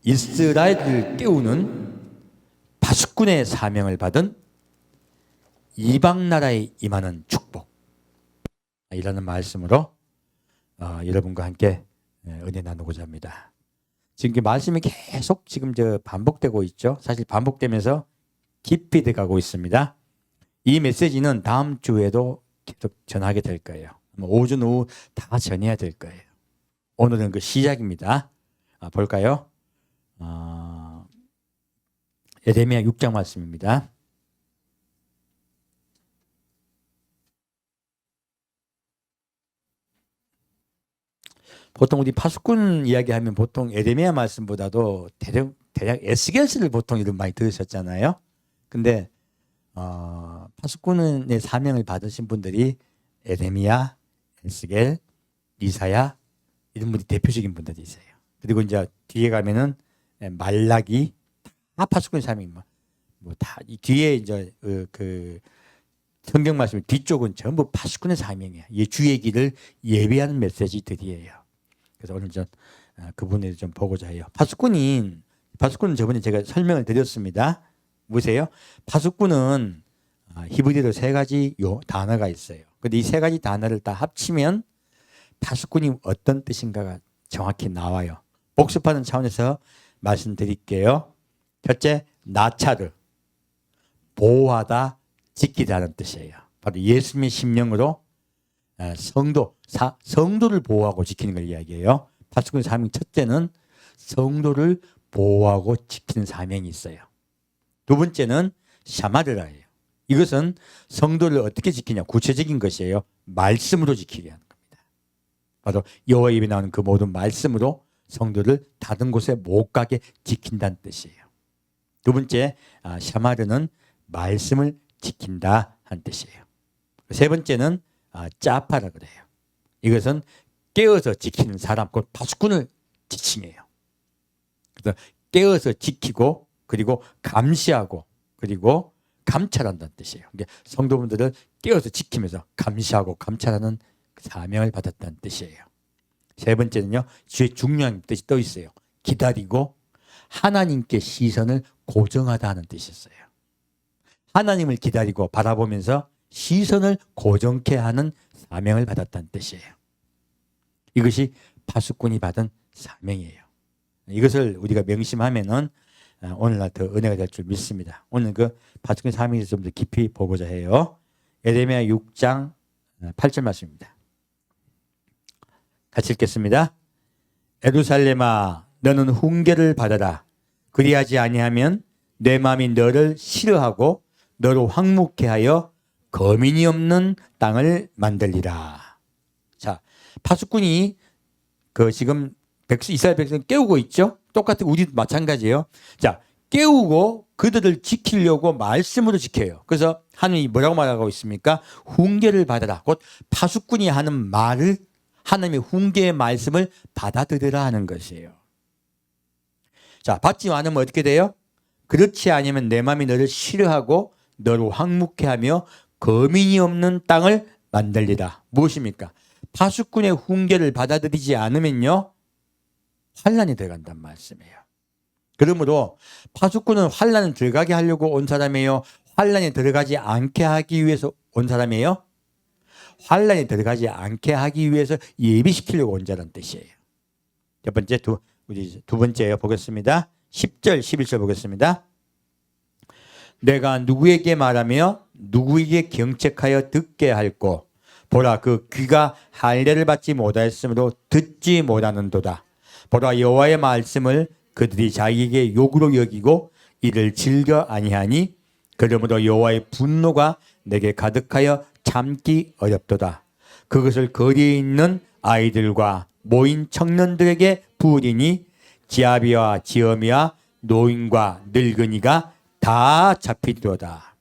이스라엘을 깨우는 파수꾼의 사명을 받은 이방 나라에 임하는 축복, 이라는 말씀으로 여러분과 함께 은혜 나누고자 합니다. 지금 그 말씀이 계속 지금 반복되고 있죠. 사실 반복되면서 깊이 들어가고 있습니다. 이 메시지는 다음 주에도 계속 전하게 될 거예요. 오전 오후 다 전해야 될 거예요. 오늘은 그 시작입니다. 볼까요? 예레미야 6장 말씀입니다. 보통 우리 파수꾼 이야기하면 보통 예레미야 말씀보다도 대략 에스겔서를 보통 이름 많이 들으셨잖아요. 근데 파수꾼의 사명을 받으신 분들이 예레미야, 에스겔, 이사야 이런 분이 대표적인 분들이 있어요. 그리고 이제 뒤에 가면은 말라기 다 파수꾼의 사명입니다. 다 이 뒤에 이제 그 성경 말씀 뒤쪽은 전부 파수꾼의 사명이에요. 주의 길을 예비하는 메시지들이에요. 그래서 오늘 좀 그분을 좀 보고자 해요. 파수꾼은 저번에 제가 설명을 드렸습니다. 보세요. 파수꾼은 히브리어로 3가지 단어가 있어요. 근데 이 3가지 단어를 다 합치면 파수꾼이 어떤 뜻인가가 정확히 나와요. 복습하는 차원에서 말씀드릴게요. 첫째, 나차르, 보호하다, 지키다는 뜻이에요. 바로 예수님의 심령으로 성도를 보호하고 지키는 걸 이야기해요. 파수꾼의 사명 첫째는 성도를 보호하고 지키는 사명이 있어요. 두 번째는 샤마르라예요. 이것은 성도를 어떻게 지키냐, 구체적인 것이에요. 말씀으로 지키게 하는 겁니다. 바로 여호와 입에 나오는 그 모든 말씀으로 성도를 다른 곳에 못 가게 지킨다는 뜻이에요. 두 번째, 샤마르는 말씀을 지킨다 한 뜻이에요. 세 번째는 짜파라 그래요. 이것은 깨어서 지키는 사람, 곧 파수꾼을 지칭해요. 그래서 깨어서 지키고 그리고 감시하고 그리고 감찰한다는 뜻이에요. 그러니까 성도분들을 깨어서 지키면서 감시하고 감찰하는 사명을 받았다는 뜻이에요. 세 번째는요, 뒤에 중요한 뜻이 또 있어요. 기다리고 하나님께 시선을 고정하다 하는 뜻이 있어요. 하나님을 기다리고 바라보면서 시선을 고정케 하는 사명을 받았다는 뜻이에요. 이것이 파수꾼이 받은 사명이에요. 이것을 우리가 명심하면은 오늘날 더 은혜가 될 줄 믿습니다. 오늘 그 파수꾼 사명에 좀 더 깊이 보고자 해요. 예레미야 6장 8절 말씀입니다. 같이 읽겠습니다. 예루살렘아, 너는 훈계를 받아라. 그리하지 아니하면 내 마음이 너를 싫어하고 너로 황묵케 하여 거민이 없는 땅을 만들리라. 자, 파수꾼이 지금 이스라엘 백성 깨우고 있죠. 똑같은 우리도 마찬가지예요. 자, 깨우고 그들을 지키려고 말씀으로 지켜요. 그래서 하나님이 뭐라고 말하고 있습니까? 훈계를 받아라. 곧 파수꾼이 하는 말을, 하나님의 훈계의 말씀을 받아들여라 하는 것이에요. 자, 받지 않으면 어떻게 돼요? 그렇지 않으면 내 마음이 너를 싫어하고 너로 황묵케 하며 거민이 없는 땅을 만들리라. 무엇입니까? 파수꾼의 훈계를 받아들이지 않으면요, 환란이 들어간단 말씀이에요. 그러므로 파수꾼은 환란을 들어가게 하려고 온 사람이에요? 환란이 들어가지 않게 하기 위해서 온 사람이에요? 환란이 들어가지 않게 하기 위해서 예비시키려고 온 자라는 뜻이에요. 첫 번째, 우리 두 번째 보겠습니다. 10절, 11절 보겠습니다. 내가 누구에게 말하며 누구에게 경책하여 듣게 할꼬. 보라, 그 귀가 할례를 받지 못하였으므로 듣지 못하는도다. 보라, 여호와의 말씀을 그들이 자기에게 욕으로 여기고 이를 즐겨 아니하니 그러므로 여호와의 분노가 내게 가득하여 참기 어렵도다. 그것을 거리에 있는 아이들과 모인 청년들에게 부으리니 지아비와 지엄이와 노인과 늙은이가 다 잡히리로다.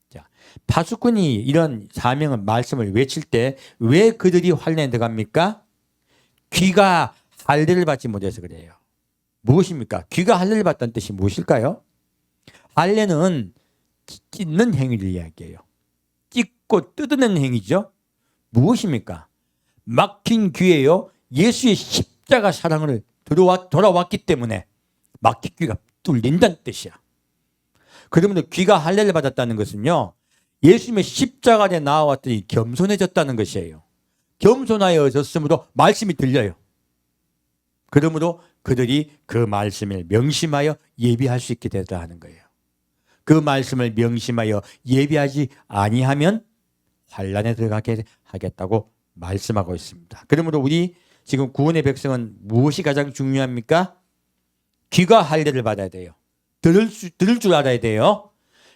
자, 파수꾼이 이런 사명을 말씀을 외칠 때 왜 그들이 환란에 들어갑니까? 귀가 할례를 받지 못해서 그래요. 무엇입니까? 귀가 할례를 받다는 뜻이 무엇일까요? 할례는 찢는 행위를 이야기해요. 찢고 뜯어내는 행위죠. 무엇입니까? 막힌 귀에요, 예수의 십자가 사랑을 돌아왔기 때문에 막히 귀가 뚫린다는 뜻이야. 그러면 귀가 할례를 받았다는 것은요, 예수님의 십자가에 나와왔더니 겸손해졌다는 것이에요. 겸손하여졌으므로 말씀이 들려요. 그러므로 그들이 그 말씀을 명심하여 예비할 수 있게 되다 하는 거예요. 그 말씀을 명심하여 예비하지 아니하면 환란에 들어가게 하겠다고 말씀하고 있습니다. 그러므로 우리 지금 구원의 백성은 무엇이 가장 중요합니까? 귀가 할례를 받아야 돼요. 들을 줄 알아야 돼요.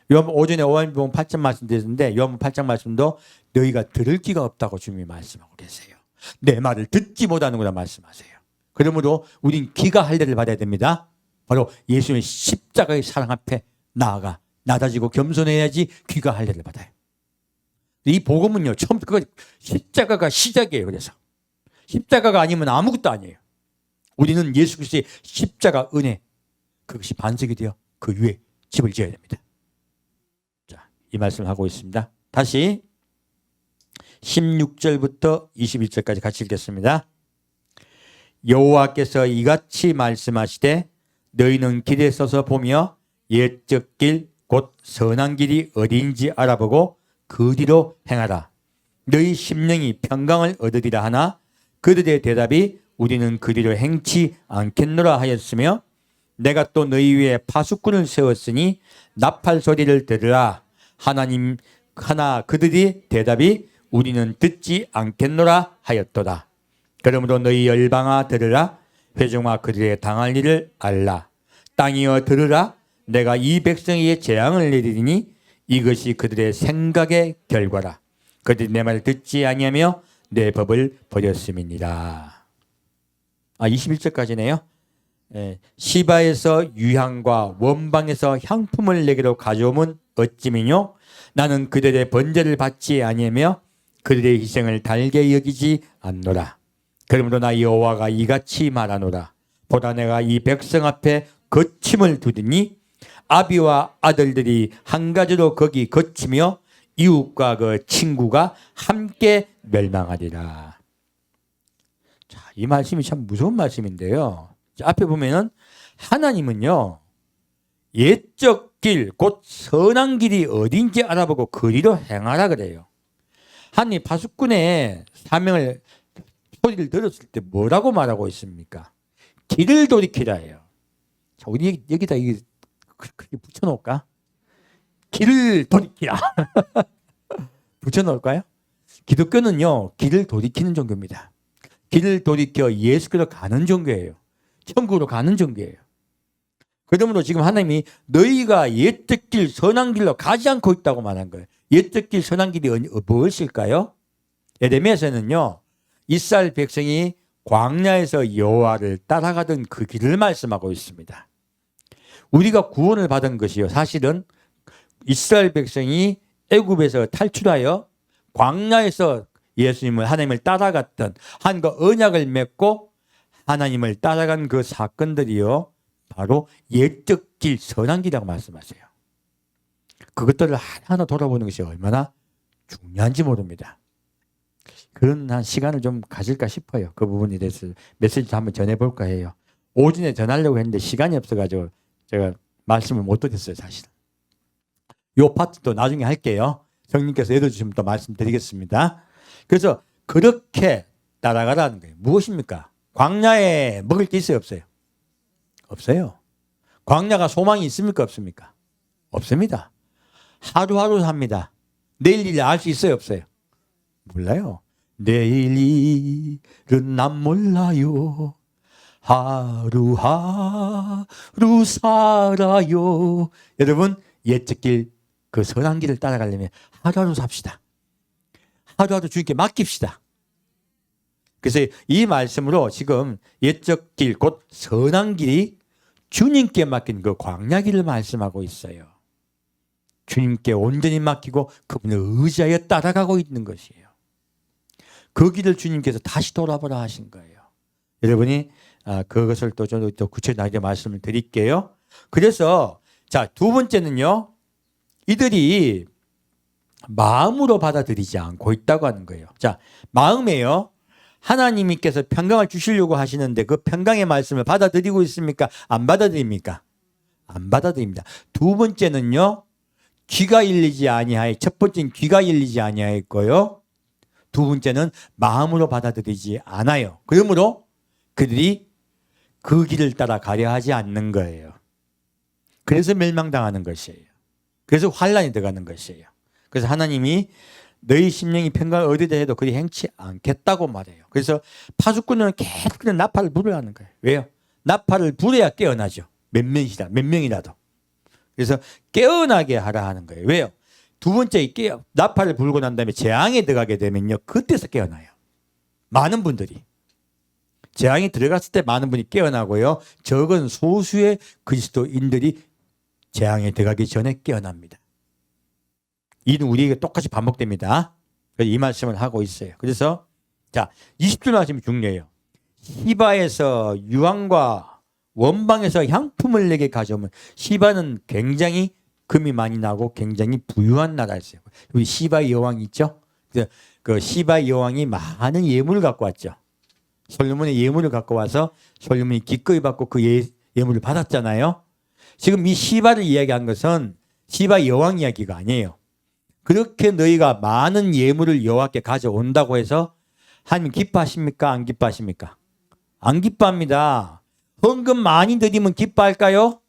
오전에 요한복음 8장 말씀드렸는데 요한복음 8장 말씀도 너희가 들을 귀가 없다고 주님이 말씀하고 계세요. 내 말을 듣지 못하는구나 말씀하세요. 그러므로 우린 귀가 할례를 받아야 됩니다. 바로 예수님의 십자가의 사랑 앞에 나아가 낮아지고 겸손해야지 귀가 할례를 받아요. 이 복음은요, 처음부터 십자가가 시작이에요. 그래서 십자가가 아니면 아무것도 아니에요. 우리는 예수 그리스도의 십자가 은혜, 그것이 반석이 되어 그 위에 집을 지어야 됩니다. 자, 이 말씀을 하고 있습니다. 다시 16절부터 21절까지 같이 읽겠습니다. 여호와께서 이같이 말씀하시되 너희는 길에 서서 보며 옛적 길 곧 선한 길이 어디인지 알아보고 그 뒤로 행하라. 너희 심령이 평강을 얻으리라 하나 그들의 대답이 우리는 그 뒤로 행치 않겠노라 하였으며 내가 또 너희 위에 파수꾼을 세웠으니 나팔 소리를 들으라 하나 그들이 대답이 우리는 듣지 않겠노라 하였도다. 그러므로 너희 열방아 들으라 회중아 그들의 당할 일을 알라. 땅이여 들으라 내가 이 백성에게 재앙을 내리리니 이것이 그들의 생각의 결과라. 그들이 내 말을 듣지 아니하며 내 법을 버렸음이니라. 21절까지네요. 시바에서 유향과 원방에서 향품을 내게로 가져오면 어찌미뇨 나는 그들의 번제를 받지 아니하며 그들의 희생을 달게 여기지 않노라. 그러므로 나 여호와가 이같이 말하노라. 보라 내가 이 백성 앞에 거침을 두리니 아비와 아들들이 한 가지로 거기 거치며 이웃과 그 친구가 함께 멸망하리라. 자, 이 말씀이 참 무서운 말씀인데요. 자, 앞에 보면은 하나님은요 옛적 길 곧 선한 길이 어딘지 알아보고 그리로 행하라 그래요. 하나님 파수꾼의 사명을 소리를 들었을 때 뭐라고 말하고 있습니까? 길을 돌이키라 해요. 자, 우리 여기다 이게 그렇게 붙여놓을까? 길을 돌이키라. 붙여놓을까요? 기독교는요 길을 돌이키는 종교입니다. 길을 돌이켜 예수께로 가는 종교예요. 천국으로 가는 종교예요. 그러므로 지금 하나님이 너희가 옛적 길 선한 길로 가지 않고 있다고 말한 거예요. 옛적 길 선한 길이 무엇일까요? 에레미야서는요 이스라엘 백성이 광야에서 여호와를 따라가던 그 길을 말씀하고 있습니다. 우리가 구원을 받은 것이요 사실은 이스라엘 백성이 애굽에서 탈출하여 광야에서 예수님을 하나님을 따라갔던 하나님과 언약을 맺고 하나님을 따라간 그 사건들이요 바로 옛적 길 선한 길이라고 말씀하세요. 그것들을 하나하나 돌아보는 것이 얼마나 중요한지 모릅니다. 그런 한 시간을 좀 가질까 싶어요. 그 부분에 대해서 메시지도 한번 전해볼까 해요. 오전에 전하려고 했는데 시간이 없어가지고 제가 말씀을 못 드렸어요. 사실 이 파트도 나중에 할게요. 성령께서 읽어주시면 또 말씀드리겠습니다. 그래서 그렇게 따라가라는 거예요. 무엇입니까? 광야에 먹을 게 있어요? 없어요? 없어요. 광야가 소망이 있습니까? 없습니까? 없습니다. 하루하루 삽니다. 내일 일 알 수 있어요? 없어요? 몰라요. 내일 일은 난 몰라요. 하루하루 살아요. 여러분 옛적 길 그 선한 길을 따라가려면 하루하루 삽시다. 하루하루 주님께 맡깁시다. 그래서 이 말씀으로 지금 옛적 길 곧 선한 길이 주님께 맡긴 그 광야 길을 말씀하고 있어요. 주님께 온전히 맡기고 그분을 의지하여 따라가고 있는 것이에요. 그 길을 주님께서 다시 돌아보라 하신 거예요. 여러분이 그것을 또 좀 더 구체적으로 말씀을 드릴게요. 그래서 자, 두 번째는요. 이들이 마음으로 받아들이지 않고 있다고 하는 거예요. 자, 마음에요. 하나님께서 평강을 주시려고 하시는데 그 평강의 말씀을 받아들이고 있습니까? 안 받아들입니까? 안 받아들입니다. 두 번째는요. 귀가 열리지 아니하여, 첫 번째는 귀가 열리지 아니하였고요. 두 번째는 마음으로 받아들이지 않아요. 그러므로 그들이 그 길을 따라 가려 하지 않는 거예요. 그래서 멸망당하는 것이에요. 그래서 환란이 들어가는 것이에요. 그래서 하나님이 너희 심령이 평강을 얻으려 해도 그리 행치 않겠다고 말해요. 그래서 파수꾼은 계속 그냥 나팔을 불어야 하는 거예요. 왜요? 나팔을 불어야 깨어나죠. 몇 명이라도. 그래서 깨어나게 하라 하는 거예요. 왜요? 두 번째 나팔을 불고 난 다음에 재앙에 들어가게 되면요. 그때서 깨어나요. 많은 분들이. 재앙이 들어갔을 때 많은 분이 깨어나고요. 적은 소수의 그리스도인들이 재앙에 들어가기 전에 깨어납니다. 이는 우리에게 똑같이 반복됩니다. 그래서 이 말씀을 하고 있어요. 그래서 자 20절 말씀이 중요해요. 시바에서 유황과 원방에서 향품을 내게 가져오면, 시바는 굉장히 금이 많이 나고 굉장히 부유한 나라였어요. 우리 시바 여왕 있죠? 그 시바 여왕이 많은 예물을 갖고 왔죠. 솔로몬의 예물을 갖고 와서 솔로몬이 기꺼이 받고 그 예물을 받았잖아요. 지금 이 시바를 이야기한 것은 시바 여왕 이야기가 아니에요. 그렇게 너희가 많은 예물을 여호와께 가져온다고 해서 하나님 기뻐하십니까? 안 기뻐하십니까? 안 기뻐합니다. 헌금 많이 드리면 기뻐할까요?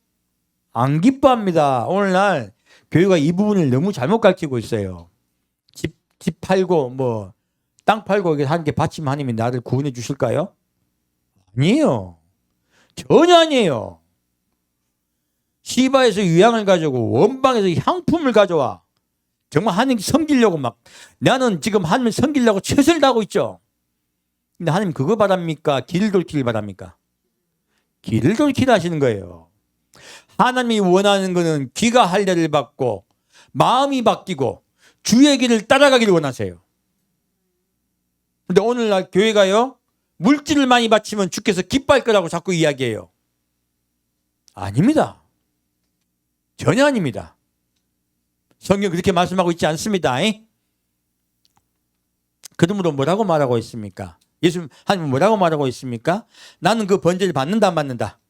안 기뻐합니다. 오늘날 교회가 이 부분을 너무 잘못 가르치고 있어요. 집 팔고 땅 팔고 하는 게 바치면 하나님이 나를 구원해 주실까요? 아니에요. 전혀 아니에요. 시바에서 유향을 가져오고 원방에서 향품을 가져와. 정말 하나님 섬기려고 나는 지금 하나님 섬기려고 최선을 다하고 있죠. 근데 하나님 그거 바랍니까? 길을 돌기를 바랍니까? 길을 돌기를 하시는 거예요. 하나님이 원하는 거는 귀가 할례를 받고 마음이 바뀌고 주의 길을 따라가기를 원하세요. 근데 오늘날 교회가요, 물질을 많이 바치면 주께서 기뻐할 거라고 자꾸 이야기해요. 아닙니다. 전혀 아닙니다. 성경 그렇게 말씀하고 있지 않습니다. 그러므로 뭐라고 말하고 있습니까? 예수 하나님 뭐라고 말하고 있습니까? 나는 그 번제를 받는다 안 받는다?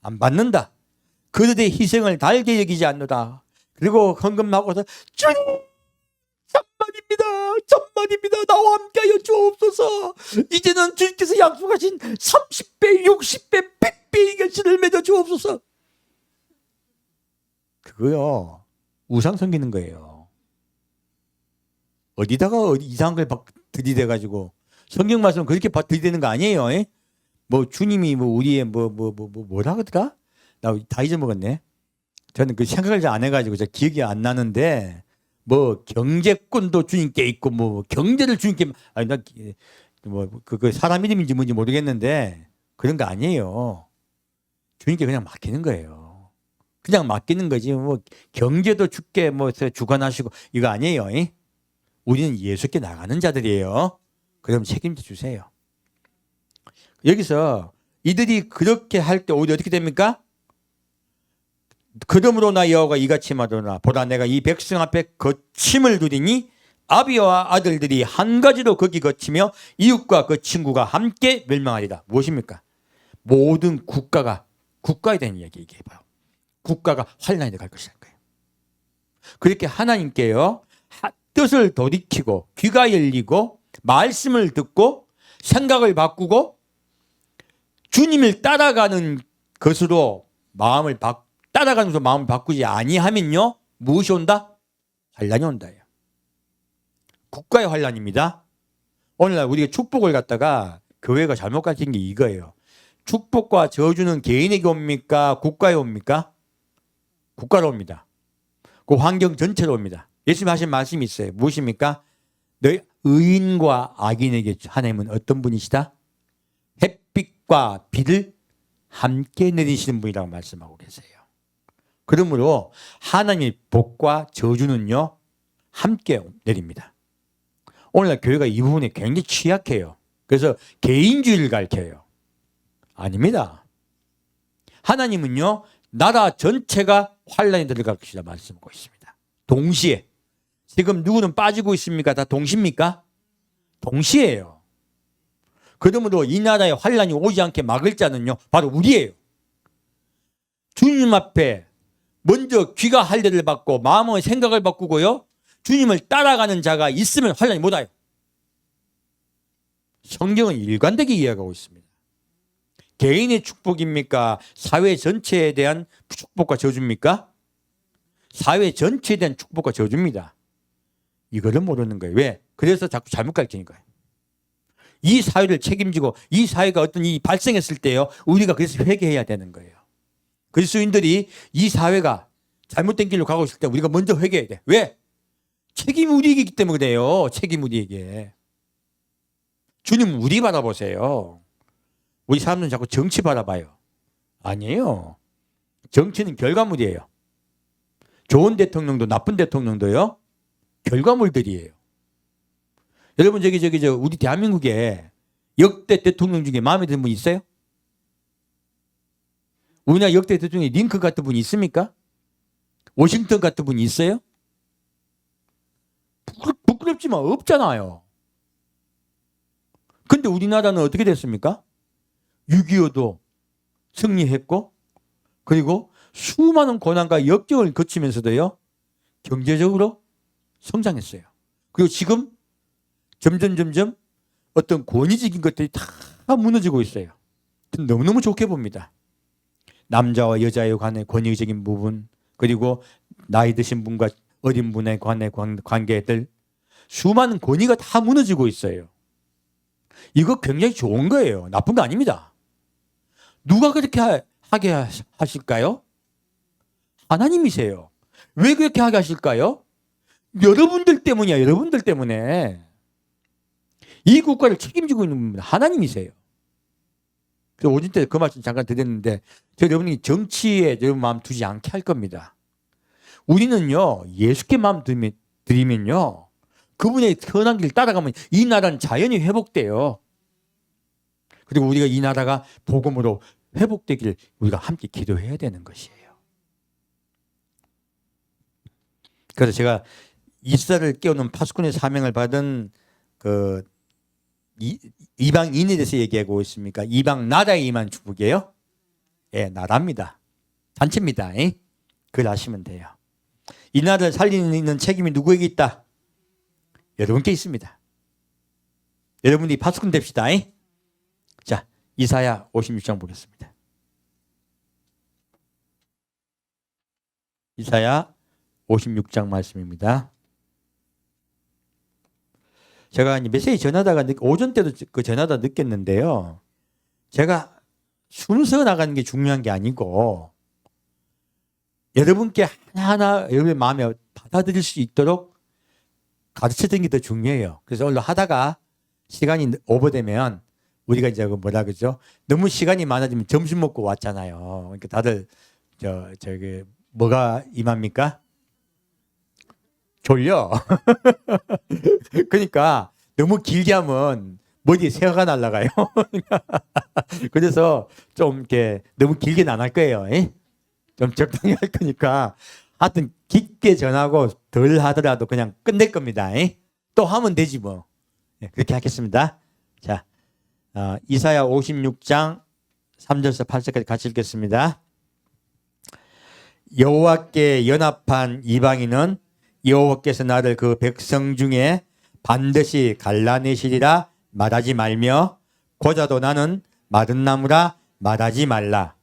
안 받는다. 그들의 희생을 달게 여기지 않노라. 그리고 헌금 나고서 주님 천만입니다. 나와 함께하여 주옵소서. 이제는 주님께서 약속하신 30배, 60배, 100배의 결실을 맺어 주옵소서. 그거요, 우상 섬기는 거예요. 어디다가 이상한 걸 들이대가지고, 성경 말씀 그렇게 들이대는 거 아니에요. 주님이 우리의 뭐라 그러더라? 나 다 잊어먹었네. 저는 그 생각을 잘 안 해가지고 기억이 안 나는데, 경제권도 주님께 있고, 경제를 주님께, 그 사람 이름인지 뭔지 모르겠는데, 그런 거 아니에요. 주님께 그냥 맡기는 거예요. 그냥 맡기는 거지. 경제도 주께 주관하시고, 이거 아니에요. 우리는 예수께 나가는 자들이에요. 그럼 책임져 주세요. 여기서 이들이 그렇게 할 때 오히려 어떻게 됩니까? 그러므로 나 여호와가 이같이 말하노라. 보라, 내가 이 백성 앞에 거침을 두리니 아비와 아들들이 한 가지로 거기 거치며 이웃과 그 친구가 함께 멸망하리라. 무엇입니까? 모든 국가에 대한 이야기 얘기해봐요. 국가가 환란에 들어갈 것이라는 거예요. 그렇게 하나님께요, 뜻을 돌이키고 귀가 열리고 말씀을 듣고 생각을 바꾸고 주님을 따라가는 것으로 따라가면서 마음을 바꾸지 아니하면요, 무엇이 온다? 환란이 온다예요. 국가의 환란입니다. 오늘날 우리가 축복을 갖다가 교회가 잘못 가르친 게 이거예요. 축복과 저주는 개인에게 옵니까? 국가에 옵니까? 국가로 옵니다. 그 환경 전체로 옵니다. 예수님 하신 말씀이 있어요. 무엇입니까? 너희 의인과 악인에게 하나님은 어떤 분이시다? 햇빛과 비를 함께 내리시는 분이라고 말씀하고 계세요. 그러므로 하나님의 복과 저주는요, 함께 내립니다. 오늘날 교회가 이 부분에 굉장히 취약해요. 그래서 개인주의를 가르쳐요. 아닙니다. 하나님은요, 나라 전체가 환란에 들어갈 것이다 말씀하고 있습니다. 동시에. 지금 누구는 빠지고 있습니까? 다 동시입니까? 동시에요. 그러므로 이 나라에 환란이 오지 않게 막을 자는요 바로 우리예요. 주님 앞에 먼저 귀가 할례를 받고 마음의 생각을 바꾸고요, 주님을 따라가는 자가 있으면 환란이 못 와요. 성경은 일관되게 이야기하고 있습니다. 개인의 축복입니까? 사회 전체에 대한 축복과 저주입니까? 사회 전체에 대한 축복과 저주입니다. 이거를 모르는 거예요. 왜? 그래서 자꾸 잘못 가르치는 거예요. 이 사회를 책임지고 이 사회가 어떤 일이 발생했을 때요, 우리가 그래서 회개해야 되는 거예요. 그리스도인들이 이 사회가 잘못된 길로 가고 있을 때 우리가 먼저 회개해야 돼. 왜? 책임 우리이기 때문에 그래요. 책임 우리에게. 주님 우리 바라보세요. 우리 사람들은 자꾸 정치 바라봐요. 아니에요. 정치는 결과물이에요. 좋은 대통령도 나쁜 대통령도요, 결과물들이에요. 여러분 우리 대한민국에 역대 대통령 중에 마음에 드는 분 있어요? 우리나라 역대 대통령이 링컨 같은 분이 있습니까? 워싱턴 같은 분이 있어요? 부끄럽지만 없잖아요. 근데 우리나라는 어떻게 됐습니까? 6.25도 승리했고, 그리고 수많은 고난과 역경을 거치면서도요, 경제적으로 성장했어요. 그리고 지금 점점 어떤 권위적인 것들이 다 무너지고 있어요. 너무너무 좋게 봅니다. 남자와 여자에 관해 권위적인 부분, 그리고 나이 드신 분과 어린 분에 관해 관계들, 수많은 권위가 다 무너지고 있어요. 이거 굉장히 좋은 거예요. 나쁜 거 아닙니다. 누가 그렇게 하게 하실까요? 하나님이세요. 왜 그렇게 하게 하실까요? 여러분들 때문이야. 여러분들 때문에. 이 국가를 책임지고 있는 분 하나님이세요. 그래서 오전 때 그 말씀 잠깐 드렸는데, 여러분이 정치에 여러분 마음 두지 않게 할 겁니다. 우리는요, 예수께 마음 드리면요, 그분의 선한 길 따라가면 이 나라는 자연히 회복돼요. 그리고 우리가 이 나라가 복음으로 회복되기를 우리가 함께 기도해야 되는 것이에요. 그래서 제가 이스라엘을 깨우는 파수꾼의 사명을 받은 그 이방인에 대해서 얘기하고 있습니까? 이방 나라에 임한 축복이에요? 예, 나라입니다. 단체입니다. 그걸 아시면 돼요. 이 나라를 살리는 책임이 누구에게 있다? 여러분께 있습니다. 여러분이 파수꾼 됩시다. 자, 이사야 56장 보겠습니다. 이사야 56장 말씀입니다. 제가 메시지 전하다가 오전 때도 그 전하다 느꼈는데요, 제가 순서 나가는 게 중요한 게 아니고 여러분께 하나하나 여러분의 마음에 받아들일 수 있도록 가르쳐드리는 게 더 중요해요. 그래서 오늘 하다가 시간이 오버되면 우리가 이제 뭐라 그러죠? 너무 시간이 많아지면 점심 먹고 왔잖아요. 그러니까 다들 저기 뭐가 임합니까? 졸려. 그러니까 너무 길게 하면 머리에 새가 날아가요. 그래서 좀 이렇게 너무 길게는 안 할 거예요. 좀 적당히 할 거니까 하여튼 깊게 전하고 덜 하더라도 그냥 끝낼 겁니다. 또 하면 되지 뭐. 그렇게 하겠습니다. 자, 이사야 56장 3절에서 8절까지 같이 읽겠습니다. 여호와께 연합한 이방인은 여호와께서 나를 그 백성 중에 반드시 갈라내시리라 말하지 말며, 고자도 나는 마른 나무라 말하지 말라.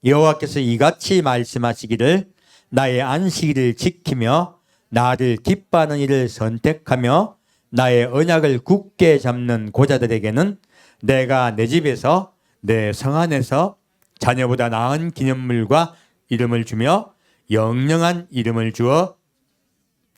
여호와께서 이같이 말씀하시기를, 나의 안식일을 지키며 나를 기뻐하는 일을 선택하며 나의 언약을 굳게 잡는 고자들에게는 내가 내 집에서 내 성 안에서 자녀보다 나은 기념물과 이름을 주며 영영한 이름을 주어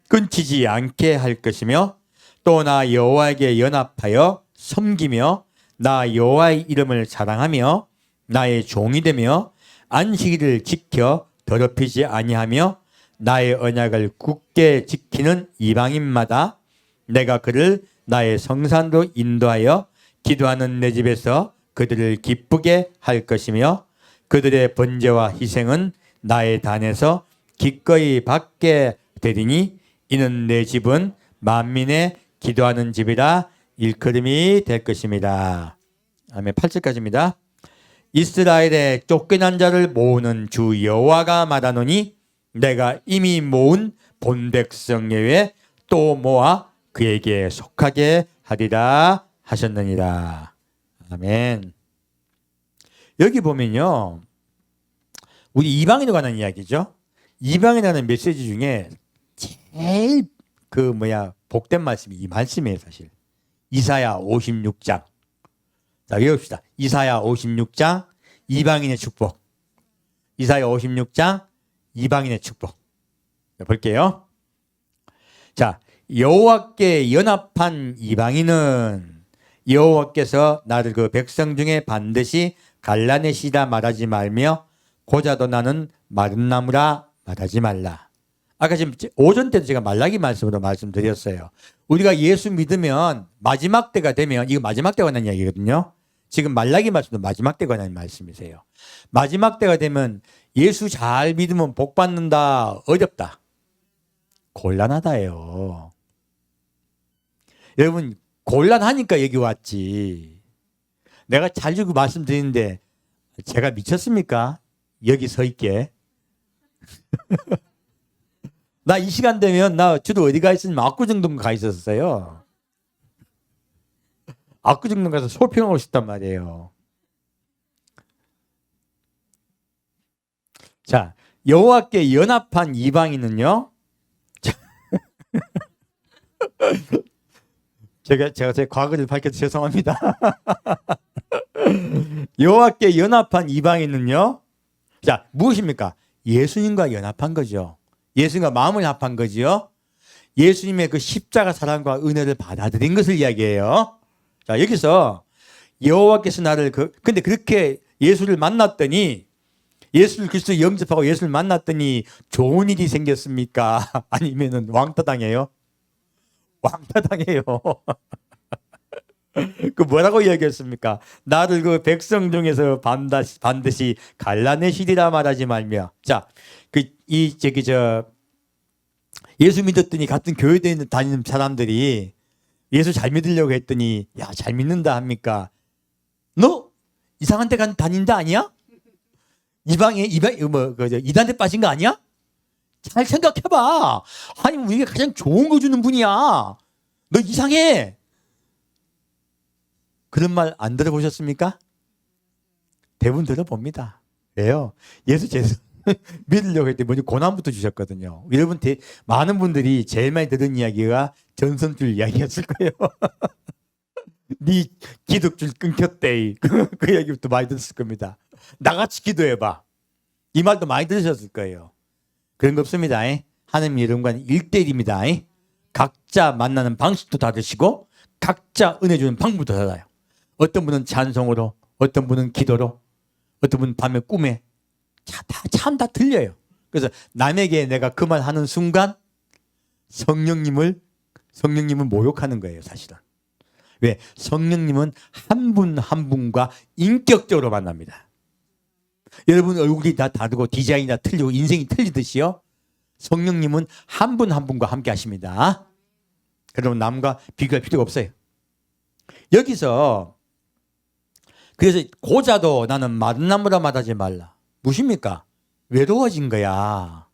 끊치지 않게 할 것이며, 또 나 여호와에게 연합하여 섬기며 나 여호와의 이름을 자랑하며 나의 종이 되며 안식일을 지켜 더럽히지 아니하며 나의 언약을 굳게 지키는 이방인마다 내가 그를 나의 성산으로 인도하여 기도하는 내 집에서 그들을 기쁘게 할 것이며, 그들의 번제와 희생은 나의 단에서 기꺼이 받게 되리니 이는 내 집은 만민의 기도하는 집이라 일컬음이 될 것입니다. 아멘. 8절까지입니다. 이스라엘의 쫓겨난 자를 모으는 주 여호와가 말하노니 내가 이미 모은 본 백성 예외 또 모아 그에게 속하게 하리라 하셨느니라. 아멘. 여기 보면요, 우리 이방인에 관한 이야기죠. 이방인이라는 메시지 중에 제일 복된 말씀이 이 말씀이에요. 사실 이사야 56장. 자, 외웁시다. 이사야 56장 이방인의 축복. 이사야 56장 이방인의 축복. 자, 볼게요. 자, 여호와께 연합한 이방인은 여호와께서 나를 그 백성 중에 반드시 갈라내시다 말하지 말며 고자도 나는 마른 나무라 말하지 말라. 아까 지금 오전 때도 제가 말라기 말씀으로 말씀드렸어요. 우리가 예수 믿으면 마지막 때가 되면, 이거 마지막 때가 관한 이야기거든요. 지금 말라기 말씀도 마지막 때가 관한 말씀이세요. 마지막 때가 되면 예수 잘 믿으면 복 받는다. 어렵다. 곤란하다예요. 여러분, 곤란하니까 여기 왔지. 내가 자주 말씀드리는데 제가 미쳤습니까? 여기 서 있게. 나 이 시간 되면 나 주로 어디 가 있으면 압구정동 가 있었어요. 압구정동 가서 소평하고 싶단 말이에요. 자, 여호와께 연합한 이방인은요. 제가 제 과거를 밝혀서 죄송합니다. 여호와께 연합한 이방인은요. 자, 무엇입니까? 예수님과 연합한 거죠. 예수님과 마음을 합한 거지요. 예수님의 그 십자가 사랑과 은혜를 받아들인 것을 이야기해요. 자, 여기서 여호와께서 나를 근데 그렇게 예수를 만났더니, 예수를 그리스도 영접하고 예수를 만났더니 좋은 일이 생겼습니까? 아니면은 왕따 당해요? 왕따 당해요. 그 뭐라고 이야기했습니까? 나를 그 백성 중에서 반드시 갈라내시리라 말하지 말며. 자, 예수 믿었더니 같은 교회 다니는 사람들이 예수 잘 믿으려고 했더니, 야, 잘 믿는다 합니까? 너 이상한 데 다닌다 아니야? 이단에 빠진 거 아니야? 잘 생각해봐. 하나님 우리에게 가장 좋은 거 주는 분이야. 너 이상해. 그런 말 안 들어보셨습니까? 대부분 들어봅니다. 왜요? 예수 믿으려고 했더니 먼저 고난부터 주셨거든요. 여러분, 많은 분들이 제일 많이 들은 이야기가 전선줄 이야기였을 거예요. 네 기독줄 끊겼대. 그 이야기부터 많이 들었을 겁니다. 나같이 기도해봐. 이 말도 많이 들으셨을 거예요. 그런 거 없습니다. 하나님 여러분과는 1대1입니다. 각자 만나는 방식도 다르시고 각자 은혜 주는 방법도 달라요. 어떤 분은 찬송으로, 어떤 분은 기도로, 어떤 분은 밤에 꿈에. 참 다 들려요. 그래서 남에게 내가 그 말 하는 순간 성령님을 모욕하는 거예요, 사실은. 왜? 성령님은 한 분 한 분과 인격적으로 만납니다. 여러분 얼굴이 다 다르고 디자인이 다 틀리고 인생이 틀리듯이요. 성령님은 한 분 한 분과 함께 하십니다. 그러면 남과 비교할 필요가 없어요. 여기서 그래서 고자도 나는 마른 나무라 말하지 말라. 무엇입니까? 외로워진 거야.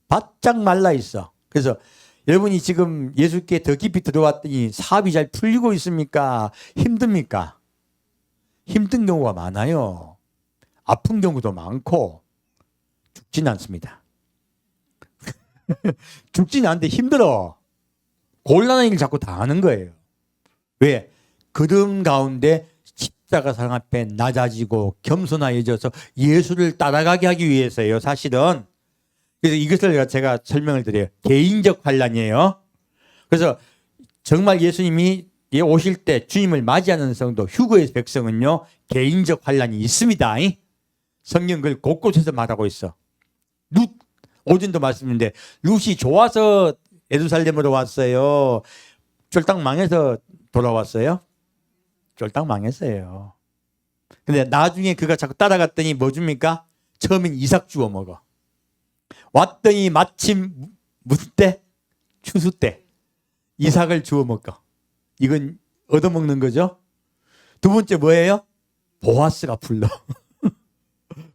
바짝 말라 있어. 그래서 여러분이 지금 예수께 더 깊이 들어왔더니 사업이 잘 풀리고 있습니까? 힘듭니까? 힘든 경우가 많아요. 아픈 경우도 많고 죽진 않습니다. 죽진 않는데 힘들어. 곤란한 일을 자꾸 다 하는 거예요. 왜? 그런 가운데 십자가 사랑 앞에 낮아지고 겸손해져서 예수를 따라가게 하기 위해서예요, 사실은. 그래서 이것을 제가 설명을 드려요. 개인적 환난이에요. 그래서 정말 예수님이 오실 때 주님을 맞이하는 성도, 휴거의 백성은요, 개인적 환난이 있습니다. 성경 글 곳곳에서 말하고 있어. 룻, 오전도 말씀인데 룻이 좋아서 예루살렘으로 왔어요. 쫄딱 망해서 돌아왔어요. 쫄딱 망했어요. 근데 나중에 그가 자꾸 따라갔더니 뭐 줍니까? 처음엔 이삭 주워 먹어. 왔더니 마침 무슨 때? 추수 때 이삭을 주워 먹어. 이건 얻어먹는 거죠. 두 번째 뭐예요? 보아스가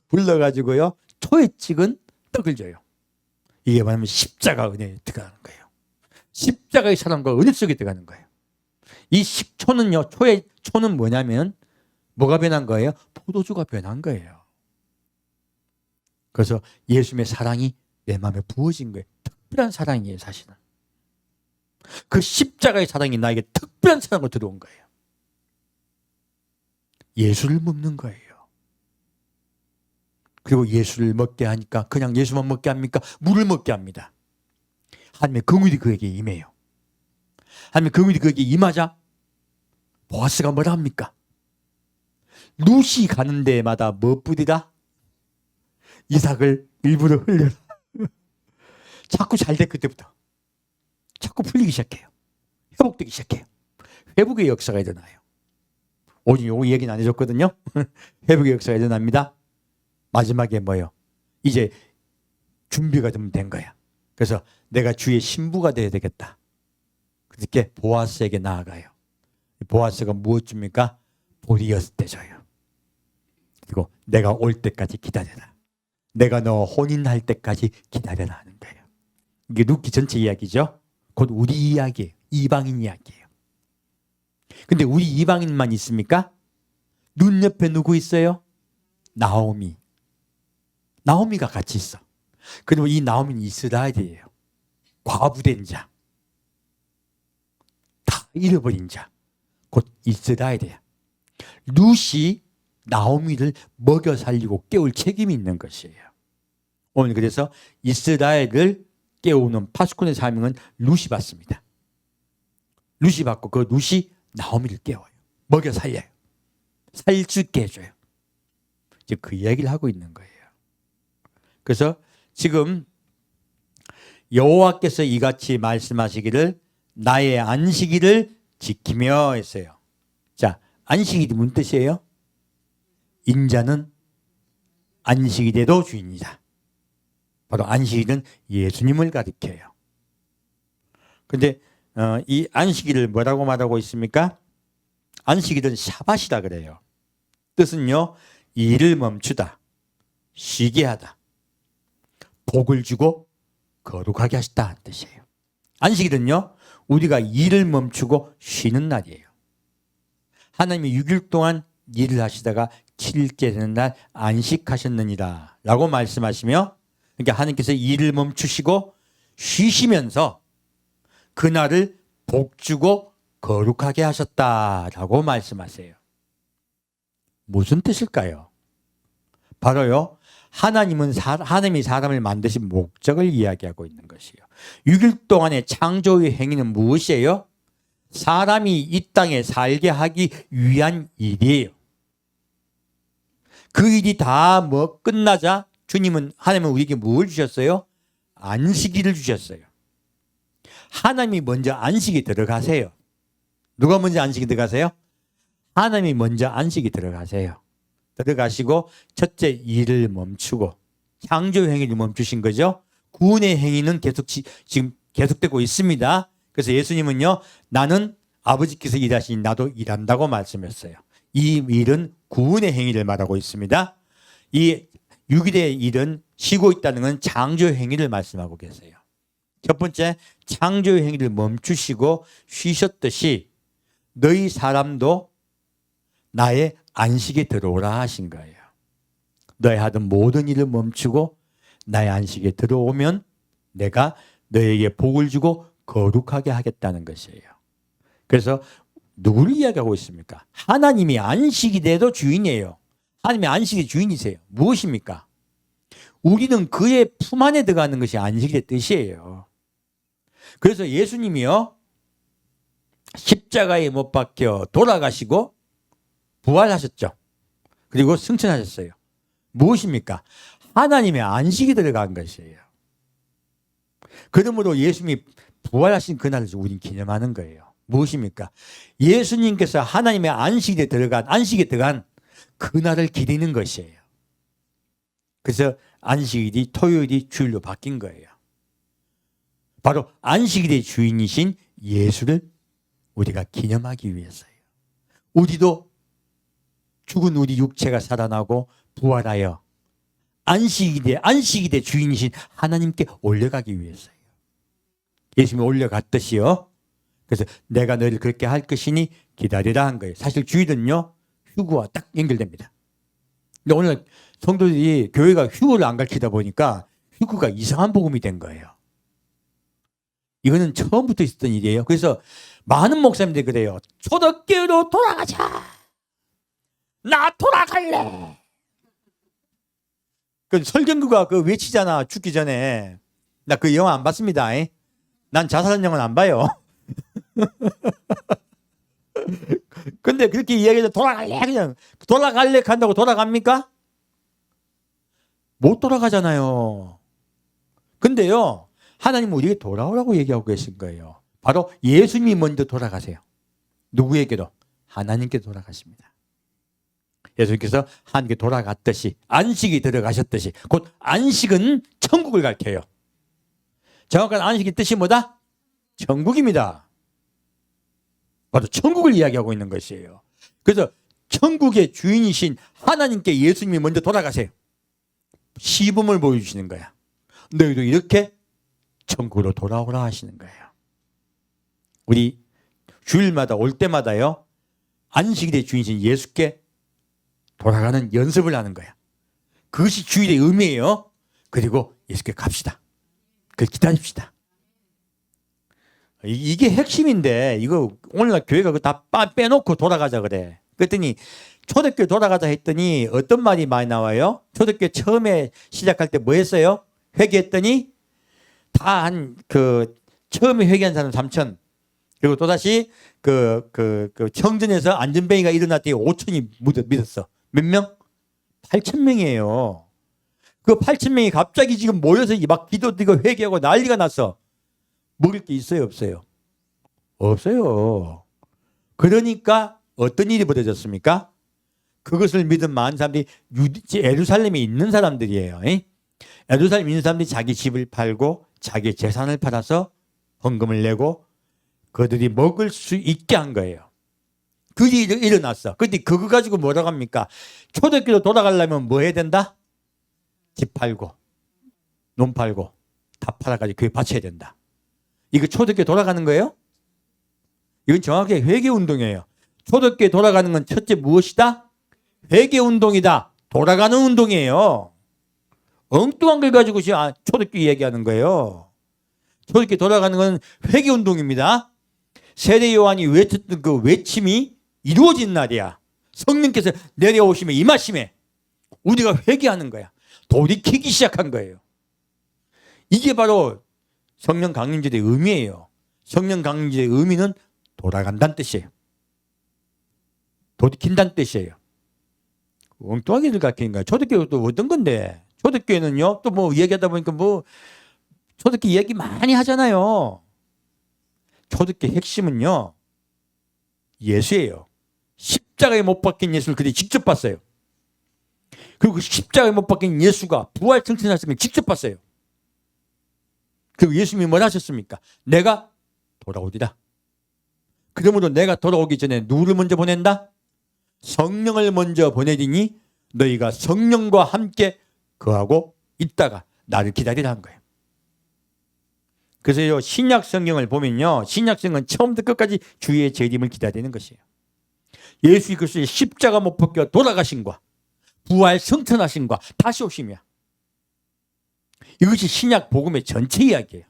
불러가지고요. 토에 찍은 떡을 줘요. 이게 뭐냐면 십자가 은혜에 들어가는 거예요. 십자가의 사랑과 은혜 속에 들어가는 거예요. 이 식초는요, 초는 뭐냐면 뭐가 변한 거예요? 포도주가 변한 거예요. 그래서 예수님의 사랑이 내 마음에 부어진 거예요. 특별한 사랑이에요, 사실은. 그 십자가의 사랑이 나에게 특별한 사랑으로 들어온 거예요. 예수를 먹는 거예요. 그리고 예수를 먹게 하니까 그냥 예수만 먹게 합니까? 물을 먹게 합니다. 하나님의 긍휼이 그에게 임해요. 하나님의 긍휼이 그에게 임하자 보아스가 뭐라 합니까? 룻이 가는 데마다 뭐 뿌리라? 이삭을 일부러 흘려라. 자꾸 잘 돼, 그때부터. 자꾸 풀리기 시작해요. 회복되기 시작해요. 회복의 역사가 일어나요. 오늘 요 얘기는 안 해줬거든요. 회복의 역사가 일어납니다. 마지막에 뭐예요? 이제 준비가 좀 된 거야. 그래서 내가 주의 신부가 돼야 되겠다. 그렇게 보아스에게 나아가요. 보아스가 무엇 줍니까? 보리였을 때 줘요. 그리고 내가 올 때까지 기다려라. 내가 너 혼인할 때까지 기다려라 하는 거예요. 이게 룻기 전체 이야기죠. 곧 우리 이야기예요. 이방인 이야기예요. 근데 우리 이방인만 있습니까? 룻 옆에 누구 있어요? 나오미. 나오미가 같이 있어. 그리고 이 나오미는 이스라엘이에요. 과부된 자. 다 잃어버린 자. 곧 이스라엘이에요. 룻이 나오미를 먹여 살리고 깨울 책임이 있는 것이에요. 오늘 그래서 이스라엘을 깨우는 파수꾼의 사명은 룻이 받습니다. 룻이 받고 그 룻이 나오미를 깨워요. 먹여 살려요. 살 수 있게 해줘요. 이제 그 이야기를 하고 있는 거예요. 그래서 지금 여호와께서 이같이 말씀하시기를 나의 안식일을 지키며 했어요. 자, 안식일이 무슨 뜻이에요? 인자는 안식일에도 주인이다. 바로 안식일은 예수님을 가리켜요. 그런데 이 안식일을 뭐라고 말하고 있습니까? 안식일은 샤밧이라 그래요. 뜻은요, 일을 멈추다, 쉬게 하다, 복을 주고 거룩하게 하시다 뜻이에요. 안식일은요, 우리가 일을 멈추고 쉬는 날이에요. 하나님이 6일 동안 일을 하시다가 7일째 되는 날 안식하셨느니라 라고 말씀하시며, 그러니까 하나님께서 일을 멈추시고 쉬시면서 그날을 복주고 거룩하게 하셨다라고 말씀하세요. 무슨 뜻일까요? 바로요, 하나님이 사람을 만드신 목적을 이야기하고 있는 것이에요. 6일 동안의 창조의 행위는 무엇이에요? 사람이 이 땅에 살게 하기 위한 일이에요. 그 일이 다 끝나자 하나님은 우리에게 뭘 주셨어요? 안식일을 주셨어요. 하나님이 먼저 안식에 들어가세요. 누가 먼저 안식에 들어가세요? 하나님이 먼저 안식에 들어가세요. 들어가시고 첫째 일을 멈추고 창조 행위를 멈추신 거죠. 구원의 행위는 지금 계속되고 있습니다. 그래서 예수님은요, 나는 아버지께서 일하시니 나도 일한다고 말씀했어요. 이 일은 구원의 행위를 말하고 있습니다. 이 6일의 일은 쉬고 있다는 건 창조 행위를 말씀하고 계세요. 첫 번째, 창조 행위를 멈추시고 쉬셨듯이 너희 사람도 나의 안식에 들어오라 하신 거예요. 너희 하던 모든 일을 멈추고 나의 안식에 들어오면 내가 너에게 복을 주고 거룩하게 하겠다는 것이에요. 그래서 누구를 이야기하고 있습니까? 하나님이 안식이 돼도 주인이에요. 하나님이 안식의 주인이세요. 무엇입니까? 우리는 그의 품 안에 들어가는 것이 안식의 뜻이에요. 그래서 예수님이요, 십자가에 못 박혀 돌아가시고 부활하셨죠. 그리고 승천하셨어요. 무엇입니까? 하나님의 안식이 들어간 것이에요. 그러므로 예수님이 부활하신 그날을 우리는 기념하는 거예요. 무엇입니까? 예수님께서 하나님의 안식에 들어간 그날을 기리는 것이에요. 그래서 안식일이 토요일이 주일로 바뀐 거예요. 바로 안식일의 주인이신 예수를 우리가 기념하기 위해서예요. 우리도 죽은 우리 육체가 살아나고 부활하여 안식일의 주인이신 하나님께 올려가기 위해서예요. 예수님이 올려갔듯이요. 그래서 내가 너희를 그렇게 할 것이니 기다리라 한 거예요. 사실 주일은요, 휴거와 딱 연결됩니다. 근데 오늘 성도들이 교회가 휴거를 안 가르치다 보니까 휴거가 이상한 복음이 된 거예요. 이거는 처음부터 있었던 일이에요. 그래서 많은 목사님들이 그래요. 초대교회로 돌아가자. 나 돌아갈래. 그 설경구가 그 외치잖아. 죽기 전에. 나 그 영화 안 봤습니다. 난 자살한 영화는 안 봐요. 근데 그렇게 이야기해서 돌아갈래. 그냥 돌아갈래 한다고 돌아갑니까? 못 돌아가잖아요. 근데요, 하나님은 우리에게 돌아오라고 얘기하고 계신 거예요. 바로 예수님이 먼저 돌아가세요. 누구에게도? 하나님께 돌아가십니다. 예수님께서 하나님께 돌아갔듯이 안식이 들어가셨듯이, 곧 안식은 천국을 가르쳐요. 정확한 안식의 뜻이 뭐다? 천국입니다. 바로 천국을 이야기하고 있는 것이에요. 그래서 천국의 주인이신 하나님께 예수님이 먼저 돌아가세요. 시범을 보여주시는 거야. 너희도 이렇게 천국으로 돌아오라 하시는 거예요. 우리 주일마다 올 때마다요, 안식일의 주인이신 예수께 돌아가는 연습을 하는 거야. 그것이 주일의 의미예요. 그리고 예수께 갑시다. 그걸 기다립시다. 이게 핵심인데, 이거 오늘날 교회가 다 빼놓고 돌아가자 그래. 그랬더니 초대교회 돌아가자 했더니 어떤 말이 많이 나와요? 초대교회 처음에 시작할 때 뭐 했어요? 회개했더니 다 처음에 회개한 사람 3천. 그리고 또다시 청전에서 안전뱅이가 일어났더니 5천이 믿었어. 몇 명? 8천 명이에요. 그 8천 명이 갑자기 지금 모여서 막 기도드리고 회개하고 난리가 났어. 먹을 게 있어요, 없어요? 없어요. 그러니까 어떤 일이 벌어졌습니까? 그것을 믿은 많은 사람들이 예루살렘에 있는 사람들이에요. 예루살렘에 있는 사람들이 자기 집을 팔고 자기 재산을 팔아서 헌금을 내고 그들이 먹을 수 있게 한 거예요. 그 일이 일어났어. 근데 그거 가지고 뭐라고 합니까? 초대교회로 돌아가려면 뭐 해야 된다? 집 팔고 논 팔고 다 팔아가지고 교회 바쳐야 된다. 이거 초대교회 돌아가는 거예요? 이건 정확히 회개운동이에요. 초대교회 돌아가는 건 첫째 무엇이다? 회개운동이다. 돌아가는 운동이에요. 엉뚱한 걸 가지고 초대교회 얘기하는 거예요. 초대교회 돌아가는 건 회개운동입니다. 세례 요한이 외쳤던 그 외침이 이루어진 날이야. 성령께서 내려오시면 임하심에 우리가 회개하는 거야. 돌이키기 시작한 거예요. 이게 바로 성령 강림절의 의미예요. 성령 강림절의 의미는 돌아간다는 뜻이에요. 돌이킨다는 뜻이에요. 엉뚱하게들 가르치는 거야. 초대교회도 어떤 건데? 초대교회는요, 또 뭐 얘기하다 보니까 초대교회 얘기 많이 하잖아요. 초대교회 핵심은요, 예수예요. 십자가에 못 박힌 예수를 그들이 직접 봤어요. 그리고 십자가에 못 박힌 예수가 부활 승천하신 걸 직접 봤어요. 그리고 예수님이 뭘 하셨습니까? 내가 돌아오리라. 그러므로 내가 돌아오기 전에 누구를 먼저 보낸다? 성령을 먼저 보내리니 너희가 성령과 함께 거하고 있다가 나를 기다리라 한 거예요. 그래서 신약 성경을 보면요, 신약 성경은 처음부터 끝까지 주의 재림을 기다리는 것이에요. 예수 그리스도의 십자가 못 박혀 돌아가신과 부활 승천하신과 다시 오심이야. 이것이 신약 복음의 전체 이야기예요.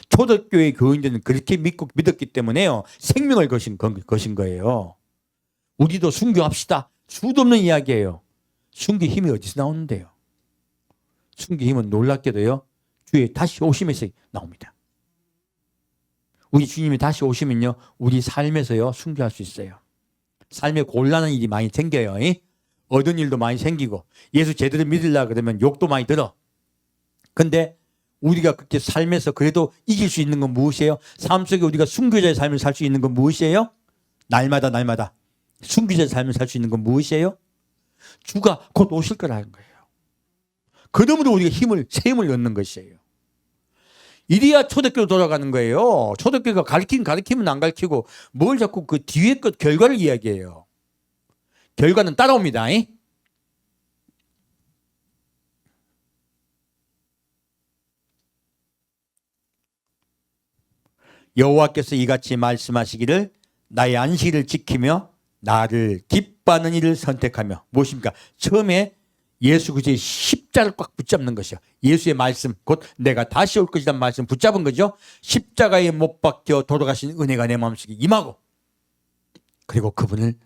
초대교회 교인들은 그렇게 믿었기 때문에요, 생명을 거신 거예요. 우리도 순교합시다. 수도 없는 이야기예요. 순교 힘이 어디서 나오는데요? 순교 힘은 놀랍게도요, 주의 다시 오심에서 나옵니다. 우리 주님이 다시 오시면요, 우리 삶에서요 순교할 수 있어요. 삶에 곤란한 일이 많이 생겨요. 얻은 일도 많이 생기고 예수 제대로 믿으려고 그러면 욕도 많이 들어. 근데 우리가 그렇게 삶에서 그래도 이길 수 있는 건 무엇이에요? 삶 속에 우리가 순교자의 삶을 살 수 있는 건 무엇이에요? 날마다 순교자의 삶을 살 수 있는 건 무엇이에요? 주가 곧 오실 거라는 거예요. 그러므로 우리가 새 힘을 얻는 것이에요. 이래야 초대교회로 돌아가는 거예요. 초대교회가 가르치면 안 가르치고 뭘 자꾸 그 뒤에 것 결과를 이야기해요. 결과는 따라옵니다. 여호와께서 이같이 말씀하시기를 나의 안식일을 지키며 나를 기뻐하는 일을 선택하며 무엇입니까? 처음에 예수 그리스도의 십자가를 꽉 붙잡는 것이요. 예수의 말씀 곧 내가 다시 올 것이라는 말씀 붙잡은 거죠. 십자가에 못 박혀 돌아가신 은혜가 내 마음속에 임하고 그리고 그분을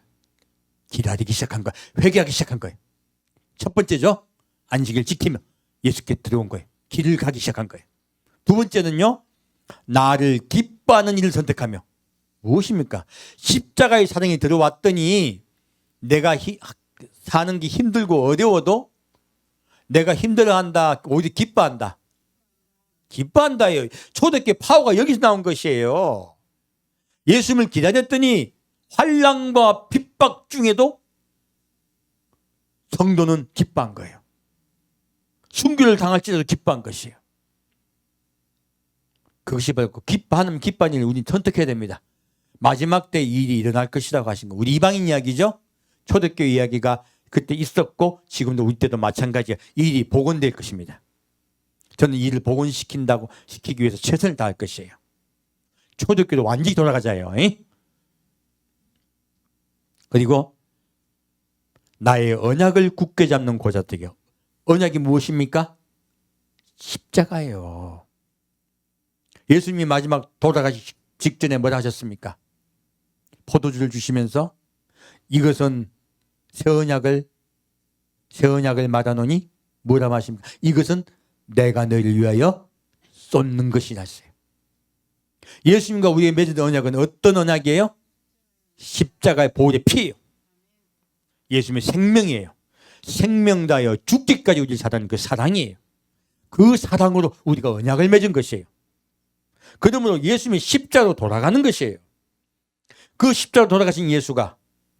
기다리기 시작한 거예요. 회개하기 시작한 거예요. 첫 번째죠. 안식일 지키며 예수께 들어온 거예요. 길을 가기 시작한 거예요. 두 번째는요. 나를 기뻐하는 일을 선택하며 무엇입니까? 십자가의 사랑이 들어왔더니 내가 사는 게 힘들고 어려워도 내가 힘들어한다. 오히려 기뻐한다. 기뻐한다예요. 초대교회 파워가 여기서 나온 것이에요. 예수님을 기다렸더니 환난과 핍박 중에도 성도는 기뻐한 거예요. 순교를 당할지라도 기뻐한 것이에요. 그것이 바로 기뻐하는 기뻐하는 일을 우리는 선택해야 됩니다. 마지막 때 이 일이 일어날 것이라고 하신 거. 우리 이방인 이야기죠. 초대교회 이야기가 그때 있었고 지금도 우리 때도 마찬가지야. 이 일이 복원될 것입니다. 저는 이 일을 복원시키기 위해서 최선을 다할 것이에요. 초대교회도 완전히 돌아가자요. 그리고 나의 언약을 굳게 잡는 고자들이요. 언약이 무엇입니까? 십자가예요. 예수님이 마지막 돌아가시 직전에 뭐라 하셨습니까? 포도주를 주시면서 이것은 새 언약을 말하노니 뭐라 하십니까? 이것은 내가 너희를 위하여 쏟는 것이라 했어요. 예수님과 우리의 맺은 언약은 어떤 언약이에요? 십자가의 보혈의 피예요. 예수님의 생명이에요. 생명 다하여 죽기까지 우리를 사랑하는 그 사랑이에요. 그 사랑으로 우리가 언약을 맺은 것이에요. 그러므로 예수님이 십자가로 돌아가는 것이에요. 그 십자가로 돌아가신 예수가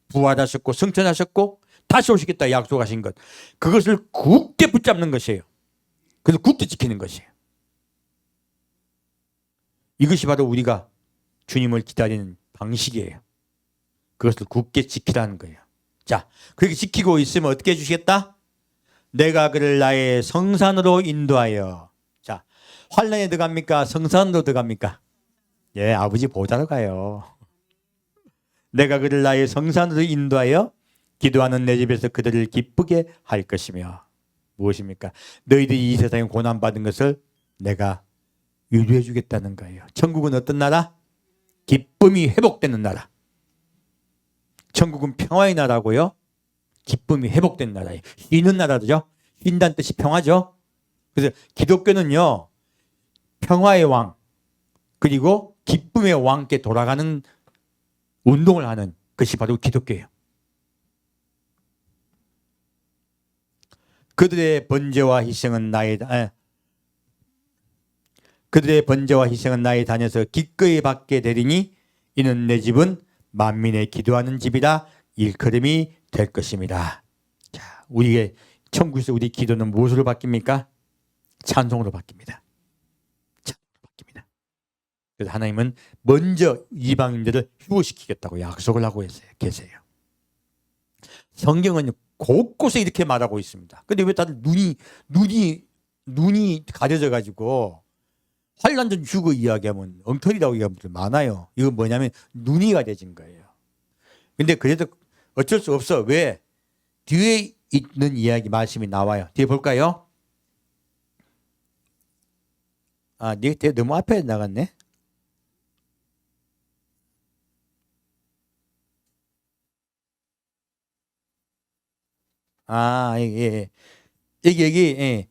부활하셨고 승천하셨고 다시 오시겠다 약속하신 것. 그것을 굳게 붙잡는 것이에요. 그래서 굳게 지키는 것이에요. 이것이 바로 우리가 주님을 기다리는 방식이에요. 그것을 굳게 지키라는 거예요. 자, 그렇게 지키고 있으면 어떻게 해주시겠다? 내가 그를 나의 성산으로 인도하여. 자, 환난에 들어갑니까? 성산으로 들어갑니까? 예, 아버지 보좌로 가요. 내가 그를 나의 성산으로 인도하여 기도하는 내 집에서 그들을 기쁘게 할 것이며. 무엇입니까? 너희들이 이 세상에 고난받은 것을 내가 위로해 주겠다는 거예요. 천국은 어떤 나라? 기쁨이 회복되는 나라. 천국은 평화의 나라고요. 기쁨이 회복된 나라예요. 쉬는 나라죠. 쉰다는 뜻이 평화죠. 그래서 기독교는요. 평화의 왕 그리고 기쁨의 왕께 돌아가는 운동을 하는 것이 바로 기독교예요. 그들의 번제와 희생은 나의 단에서 기꺼이 받게 되리니 이는 내 집은 만민의 기도하는 집이라 일컬음이 될 것입니다. 자, 우리의 천국에서 우리 기도는 무엇으로 바뀝니까? 찬송으로 바뀝니다. 찬송으로 바뀝니다. 그래서 하나님은 먼저 이방인들을 휴거시키겠다고 약속을 하고 계세요. 성경은 곳곳에 이렇게 말하고 있습니다. 근데 왜 다들 눈이 가려져 가지고 환란전 휴거 이야기하면 엉터리라고 얘기하는 분들 많아요. 이건 뭐냐면 눈이 가려진 거예요. 근데 그래도 어쩔 수 없어. 왜? 뒤에 있는 이야기 말씀이 나와요. 뒤에 볼까요? 아, 내가 너무 앞에 나갔네. 아, 예. 여기, 예.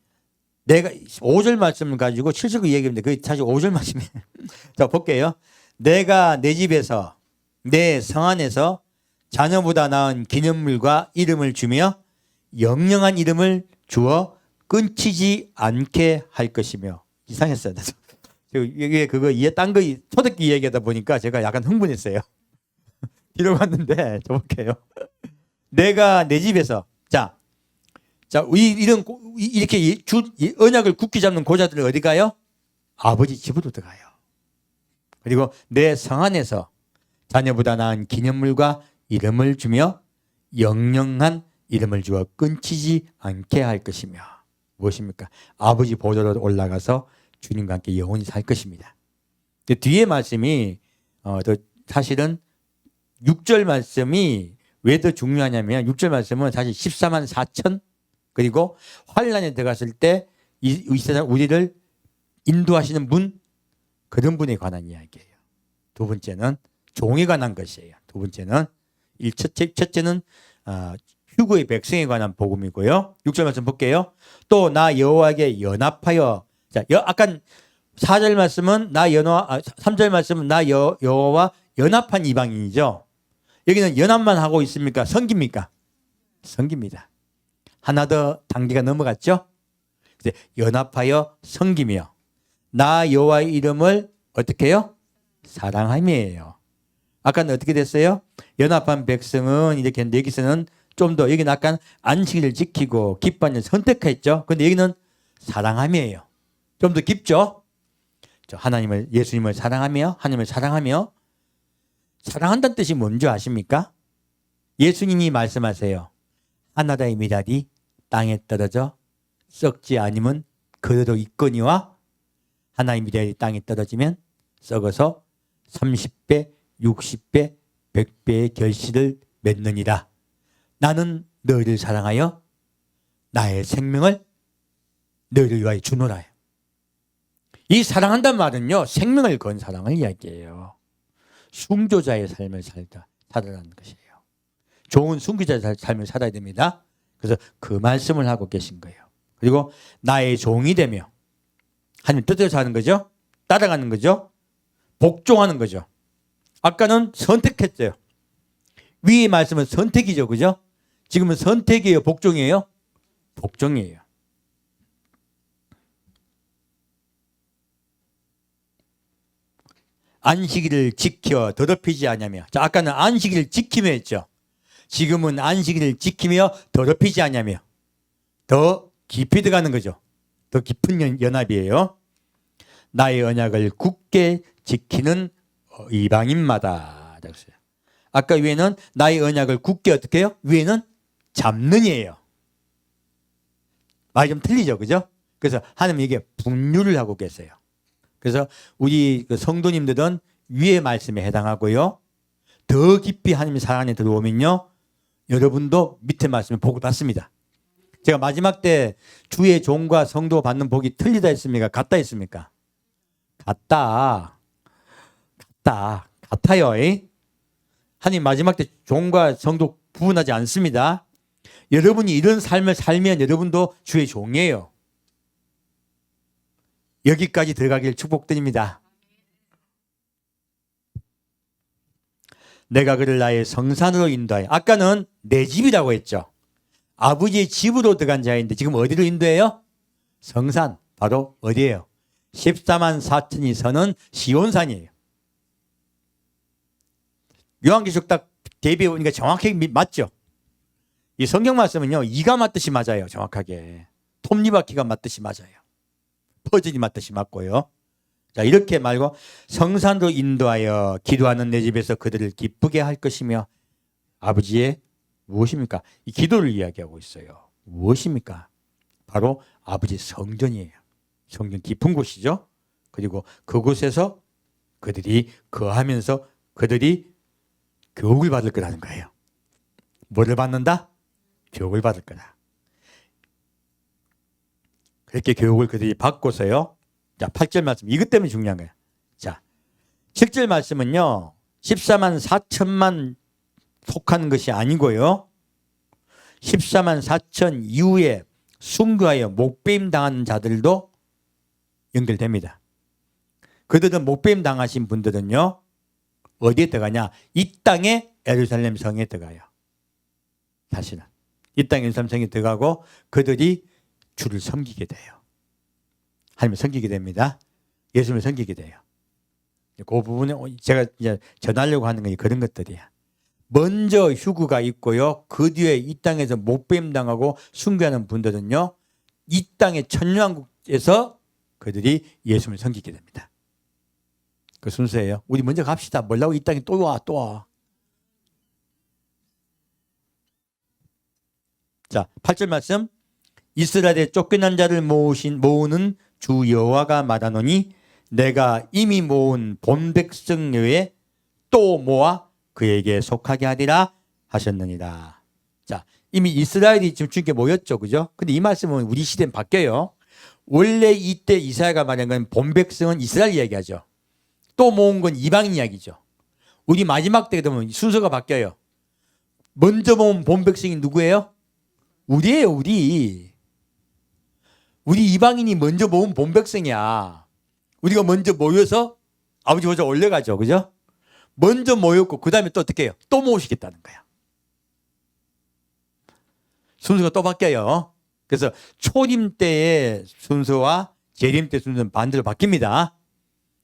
내가 5절 말씀을 가지고 7절 얘기했는데 그게 사실 5절 말씀이에요. 자, 볼게요. 내가 내 집에서 내 성 안에서 자녀보다 나은 기념물과 이름을 주며 영영한 이름을 주어 끊치지 않게 할 것이며. 이상했어요. 이게 그거 딴 거 초대기 얘기하다 보니까 제가 약간 흥분했어요. 뒤로 갔는데 저 볼게요. 내가 내 집에서 자, 이렇게 언약을 굳게 잡는 고자들은 어디 가요? 아버지 집으로 들어가요. 그리고 내 성 안에서 자녀보다 나은 기념물과 이름을 주며 영영한 이름을 주어 끊치지 않게 할 것이며 무엇입니까? 아버지 보좌로 올라가서 주님과 함께 영원히 살 것입니다. 뒤에 말씀이 사실은 6절 말씀이 왜 더 중요하냐면 6절 말씀은 사실 14만 4천 그리고 환란에 들어갔을 때 이 세상 우리를 인도하시는 분 그런 분에 관한 이야기예요. 두 번째는 종에 관한 것이에요. 두 번째는 첫째는 휴거의 백성에 관한 복음이고요. 6절 말씀 볼게요. 또 나 여호와에게 연합하여 아까 4절 말씀은 3절 말씀은 나 여호와 연합한 이방인이죠. 여기는 연합만 하고 있습니까? 섬깁니까? 섬깁니다. 하나 더 단계가 넘어갔죠? 연합하여 섬기며 나 여호와의 이름을 어떻게 해요? 사랑함이에요. 아까는 어떻게 됐어요? 연합한 백성은 이렇게 했는데 여기서는 좀 더 여기는 약간 안식일을 지키고 기뻐하는 선택했죠. 근데 여기는 사랑함이에요. 좀 더 깊죠? 예수님을 사랑하며 하나님을 사랑하며 사랑한다는 뜻이 뭔지 아십니까? 예수님이 말씀하세요. 하나다의 미랄이 땅에 떨어져 썩지 않으면 그대로 있거니와 하나의 미랄이 땅에 떨어지면 썩어서 30배, 60배, 100배의 결실을 맺느니라. 나는 너희를 사랑하여 나의 생명을 너희를 위하여 주노라. 이 사랑한다는 말은요, 생명을 건 사랑을 이야기해요. 순교자의 삶을 살아라는 것이에요. 좋은 순교자의 삶을 살아야 됩니다. 그래서 그 말씀을 하고 계신 거예요. 그리고 나의 종이 되며 하나님 뜻대로 사는 거죠. 따라가는 거죠. 복종하는 거죠. 아까는 선택했어요. 위의 말씀은 선택이죠. 그죠? 지금은 선택이에요. 복종이에요? 복종이에요. 안식일을 지켜 더럽히지 않으며. 자, 아까는 안식일을 지키며 했죠. 지금은 안식일을 지키며 더럽히지 않으며. 더 깊이 들어가는 거죠. 더 깊은 연합이에요. 나의 언약을 굳게 지키는 이방인마다. 아까 위에는 나의 언약을 굳게 어떻게 해요? 위에는 잡는이에요. 말이 좀 틀리죠. 그죠? 그래서 하나님 이게 분류를 하고 계세요. 그래서 우리 성도님들은 위의 말씀에 해당하고요. 더 깊이 하나님의 사랑 안에 들어오면요. 여러분도 밑에 말씀에 복을 받습니다. 제가 마지막 때 주의 종과 성도 받는 복이 틀리다 했습니까? 같다 했습니까? 같아요. 하나님 마지막 때 종과 성도 구분하지 않습니다. 여러분이 이런 삶을 살면 여러분도 주의 종이에요. 여기까지 들어가길 축복드립니다. 내가 그를 나의 성산으로 인도하여. 아까는 내 집이라고 했죠. 아버지의 집으로 들어간 자인데 지금 어디로 인도해요? 성산. 바로 어디예요? 14만 4천이 서는 시온산이에요. 요한계시록 딱 대비해 보니까 정확하게 맞죠? 이 성경 말씀은요, 이가 맞듯이 맞아요. 정확하게. 톱니바퀴가 맞듯이 맞아요. 퍼즐이 맞듯이 맞고요. 자, 이렇게 말고 성산으로 인도하여 기도하는 내 집에서 그들을 기쁘게 할 것이며 아버지의 무엇입니까? 이 기도를 이야기하고 있어요. 무엇입니까? 바로 아버지 성전이에요. 성전 깊은 곳이죠. 그리고 그곳에서 그들이 거하면서 그들이 교육을 받을 거라는 거예요. 뭐를 받는다? 교육을 받을 거다. 그렇게 교육을 그들이 받고서요. 자, 8절 말씀. 이것 때문에 중요한 거예요. 자, 7절 말씀은요. 14만 4천만 속하는 것이 아니고요. 14만 4천 이후에 순교하여 목배임 당하는 자들도 연결됩니다. 그들은 목배임 당하신 분들은요. 어디에 들어가냐? 이 땅에 예루살렘 성에 들어가요. 다시는. 이 땅에 예루살렘 성에 들어가고 그들이 주를 섬기게 돼요. 하나님을 섬기게 됩니다. 예수님을 섬기게 돼요. 그 부분에 제가 이제 전하려고 하는 건 그런 것들이야. 먼저 휴구가 있고요. 그 뒤에 이 땅에서 목배임 당하고 순교하는 분들은요. 이 땅의 천년왕국에서 그들이 예수님을 섬기게 됩니다. 그 순서예요. 우리 먼저 갑시다. 뭐라고 이 땅에 또 와. 자, 8절 말씀. 이스라엘에 쫓겨난 자를 모으는 주 여호와가 말하노니 내가 이미 모은 본 백성 외에 또 모아 그에게 속하게 하리라 하셨느니라. 자, 이미 이스라엘이 지금 주께 모였죠. 그죠? 근데 이 말씀은 우리 시대는 바뀌어요. 원래 이때 이사야가 말한 건 본 백성은 이스라엘 이야기하죠. 또 모은 건 이방인 이야기죠. 우리 마지막 때가 되면 순서가 바뀌어요. 먼저 모은 본 백성이 누구예요? 우리예요, 우리. 우리 이방인이 먼저 모은 본 백성이야. 우리가 먼저 모여서 아버지 보좌 올려가죠. 그죠? 먼저 모였고 그 다음에 또 어떻게 해요? 또 모으시겠다는 거야. 순서가 또 바뀌어요. 그래서 초림 때의 순서와 재림 때 순서는 반대로 바뀝니다.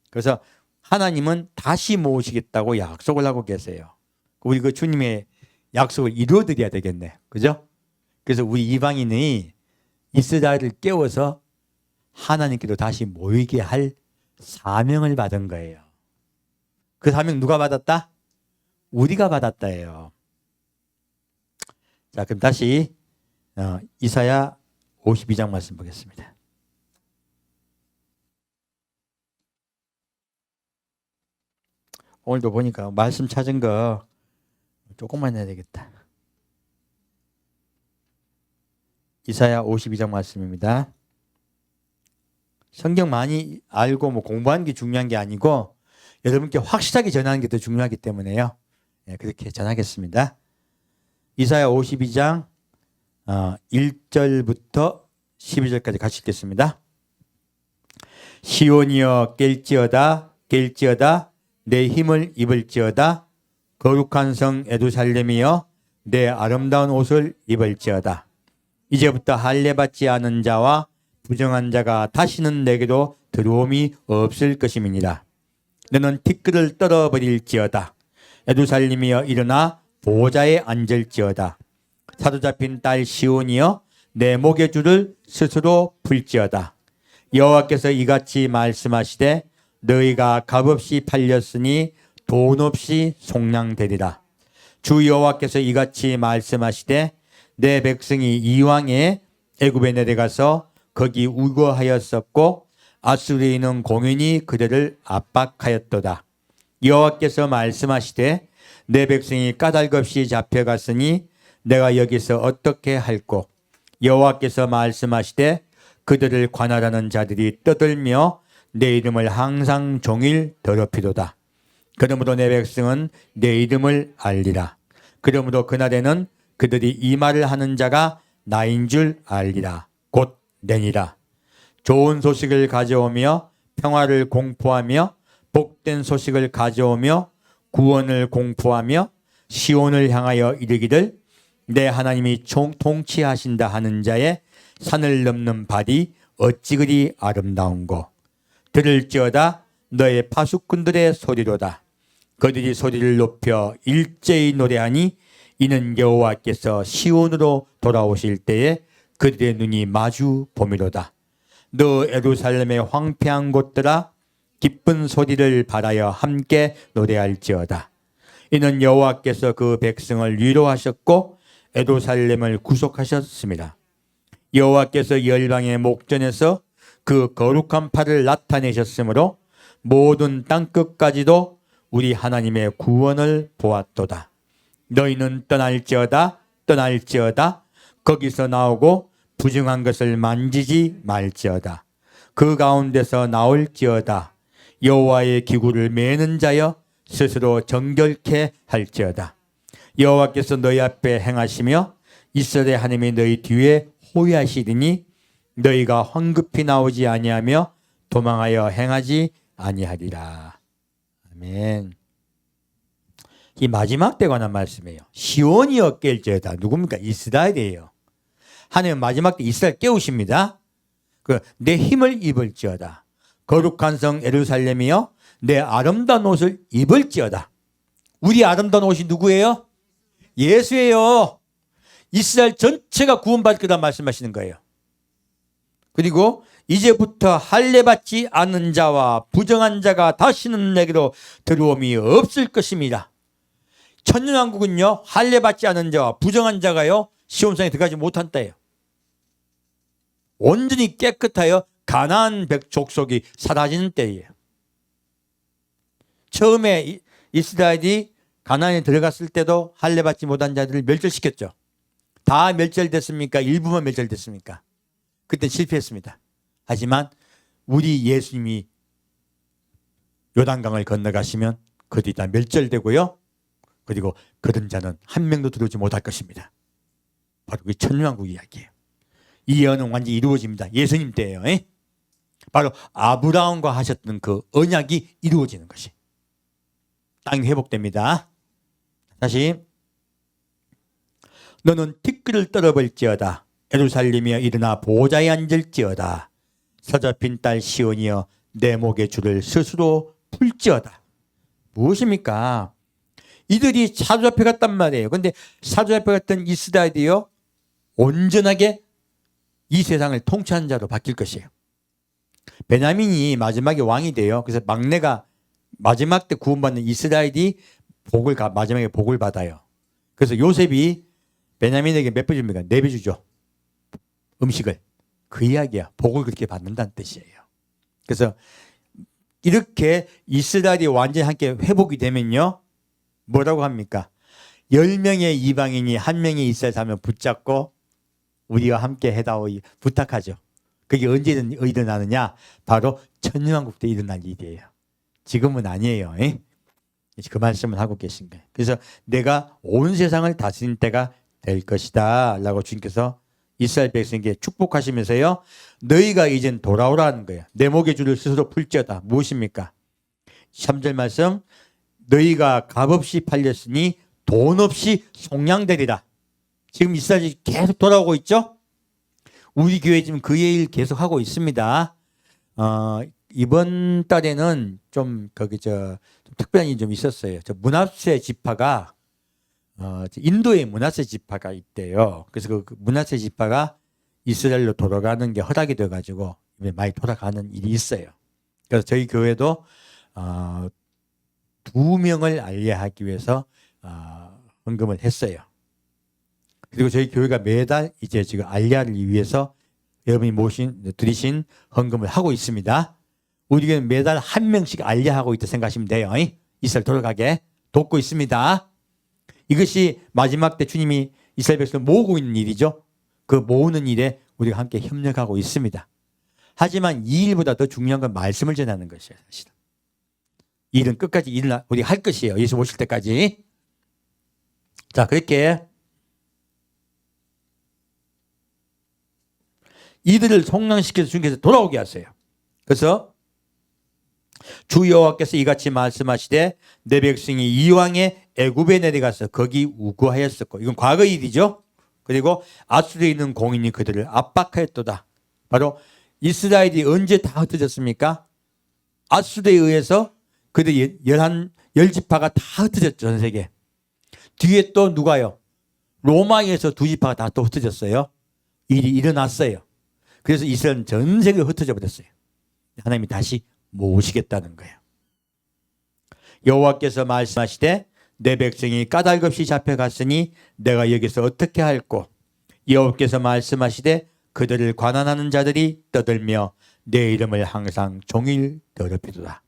그래서 하나님은 다시 모으시겠다고 약속을 하고 계세요. 우리 그 주님의 약속을 이루어드려야 되겠네. 그죠? 그래서 우리 이방인이 이스라엘을 깨워서 하나님께로 다시 모이게 할 사명을 받은 거예요. 그 사명 누가 받았다? 우리가 받았다예요. 자, 그럼 다시 이사야 52장 말씀 보겠습니다. 오늘도 보니까 말씀 찾은 거 조금만 해야 되겠다. 이사야 52장 말씀입니다. 성경 많이 알고 공부하는 게 중요한 게 아니고 여러분께 확실하게 전하는 게 더 중요하기 때문에요. 네, 그렇게 전하겠습니다. 이사야 52장 1절부터 12절까지 같이 읽겠습니다. 시온이여 깰지어다 깰지어다 내 힘을 입을지어다 거룩한 성 예루살렘이여 내 아름다운 옷을 입을지어다. 이제부터 할례받지 않은 자와 부정한 자가 다시는 내게로 들어옴이 없을 것임이니라. 너는 티끌을 떨어버릴지어다. 예루살렘이여 일어나 보좌에 앉을지어다. 사로잡힌 딸 시온이여 내 목의 줄을 스스로 풀지어다. 여호와께서 이같이 말씀하시되 너희가 값없이 팔렸으니 돈 없이 속량되리라. 주 여호와께서 이같이 말씀하시되 내 백성이 이왕에 애굽에 내려가서 거기 우거하였었고 아수르인은 공연히 그들을 압박하였도다. 여호와께서 말씀하시되 내 백성이 까닭없이 잡혀갔으니 내가 여기서 어떻게 할꼬. 여호와께서 말씀하시되 그들을 관할하는 자들이 떠들며 내 이름을 항상 종일 더럽히도다. 그러므로 내 백성은 내 이름을 알리라. 그러므로 그날에는 그들이 이 말을 하는 자가 나인 줄 알리라. 곧 내니라. 좋은 소식을 가져오며 평화를 공포하며 복된 소식을 가져오며 구원을 공포하며 시온을 향하여 이르기를 내 하나님이 통치하신다 하는 자의 산을 넘는 발이 어찌 그리 아름다운고. 들을지어다 너의 파수꾼들의 소리로다. 그들이 소리를 높여 일제히 노래하니 이는 여호와께서 시온으로 돌아오실 때에 그들의 눈이 마주 봄이로다. 너 예루살렘의 황폐한 곳들아 기쁜 소리를 발하여 함께 노래할지어다. 이는 여호와께서 그 백성을 위로하셨고 예루살렘을 구속하셨습니다. 여호와께서 열방의 목전에서 그 거룩한 팔을 나타내셨으므로 모든 땅끝까지도 우리 하나님의 구원을 보았도다. 너희는 떠날지어다 떠날지어다 거기서 나오고 부정한 것을 만지지 말지어다. 그 가운데서 나올지어다. 여호와의 기구를 매는 자여 스스로 정결케 할지어다. 여호와께서 너희 앞에 행하시며 이스라엘 하나님이 너희 뒤에 호위하시리니 너희가 황급히 나오지 아니하며 도망하여 행하지 아니하리라. 아멘. 이 마지막 때 관한 말씀이에요. 시온이여 깰지어다. 누굽니까? 이스라엘이에요. 하나님은 마지막 때 이스라엘 깨우십니다. 내 힘을 입을지어다. 거룩한 성 예루살렘이여 내 아름다운 옷을 입을지어다. 우리 아름다운 옷이 누구예요? 예수예요. 이스라엘 전체가 구원받을 거다 말씀하시는 거예요. 그리고 이제부터 할례받지 않은 자와 부정한 자가 다시는 내게로 들어옴이 없을 것입니다. 천년왕국은요 할례받지 않은 자와 부정한 자가요 시온산에 들어가지 못한 때예요. 온전히 깨끗하여 가나안 족속이 사라지는 때예요. 처음에 이스라엘이 가나안에 들어갔을 때도 할례 받지 못한 자들을 멸절시켰죠. 다 멸절됐습니까? 일부만 멸절됐습니까? 그때 실패했습니다. 하지만 우리 예수님이 요단강을 건너가시면 그들이 다 멸절되고요. 그리고 그런 자는 한 명도 들어오지 못할 것입니다. 바로 그 천년왕국 이야기예요. 이 예언은 완전히 이루어집니다. 예수님 때예요. 바로 아브라함과 하셨던 그 언약이 이루어지는 것이. 땅이 회복됩니다. 다시 너는 티끌을 떨어볼지어다. 예루살렘이여 일어나 보좌에 앉을지어다. 서잡힌 딸 시온이여 내 목의 줄을 스스로 풀지어다. 무엇입니까? 이들이 사로잡혀 갔단 말이에요. 그런데 사로잡혀 갔던 이스라엘이요 온전하게 이 세상을 통치하는 자로 바뀔 것이에요. 베냐민이 마지막에 왕이 돼요. 그래서 막내가 마지막 때 구원받는 이스라엘이 마지막에 복을 받아요. 그래서 요셉이 베냐민에게 몇 배 줍니까? 4배 주죠. 음식을. 그 이야기야. 복을 그렇게 받는다는 뜻이에요. 그래서 이렇게 이스라엘이 완전히 함께 회복이 되면요. 뭐라고 합니까? 10명의 이방인이 1명의 이스라엘 사람을 붙잡고 우리와 함께 해다오 부탁하죠. 그게 언제 일어나느냐? 바로 천년왕국 때 일어날 일이에요. 지금은 아니에요. 그 말씀을 하고 계신 거예요. 그래서 내가 온 세상을 다스린 때가 될 것이다 라고 주님께서 이스라엘 백성에게 축복하시면서요. 너희가 이젠 돌아오라는 거예요. 내 목의 줄을 스스로 풀지어다. 무엇입니까? 3절 말씀 너희가 값없이 팔렸으니 돈 없이 속량되리라. 지금 이스라엘이 계속 돌아오고 있죠. 우리 교회 지금 그 얘기를 계속 하고 있습니다. 이번 달에는 좀 좀 특별한 일이 좀 있었어요. 문하세 지파가 인도에 문하세 지파가 있대요. 그래서 그 문하세 지파가 이스라엘로 돌아가는 게 허락이 돼가지고 많이 돌아가는 일이 있어요. 그래서 저희 교회도 2명을 알리하기 위해서 헌금을 했어요. 그리고 저희 교회가 매달 이제 지금 알리아를 위해서 여러분이 드리신 헌금을 하고 있습니다. 우리 교회는 매달 1명씩 알리하고 있다 생각하시면 돼요. 이스라엘 돌아가게 돕고 있습니다. 이것이 마지막 때 주님이 이스라엘 백성을 모으고 있는 일이죠. 그 모으는 일에 우리가 함께 협력하고 있습니다. 하지만 이 일보다 더 중요한 건 말씀을 전하는 것이에요. 사실은. 일은 끝까지 우리가 할 것이에요. 예수 오실 때까지. 자, 그렇게 이들을 속량시켜서 주님께서 돌아오게 하세요. 그래서 주 여호와께서 이같이 말씀하시되 내 백성이 이왕에 애굽에 내려가서 거기 우거하였었고 이건 과거 일이죠. 그리고 아수르에 있는 공인이 그들을 압박하였도다. 바로 이스라엘이 언제 다 흩어졌습니까? 아수르에 의해서 그들 10지파가 다 흩어졌죠. 전 세계. 뒤에 또 누가요? 로마에서 2지파가 다 또 흩어졌어요. 일이 일어났어요. 그래서 이스라엘은 전 세계로 흩어져 버렸어요. 하나님이 다시 모으시겠다는 거예요. 여호와께서 말씀하시되 내 백성이 까닭없이 잡혀갔으니 내가 여기서 어떻게 할꼬? 여호와께서 말씀하시되 그들을 관한하는 자들이 떠들며 내 이름을 항상 종일 더럽히도다.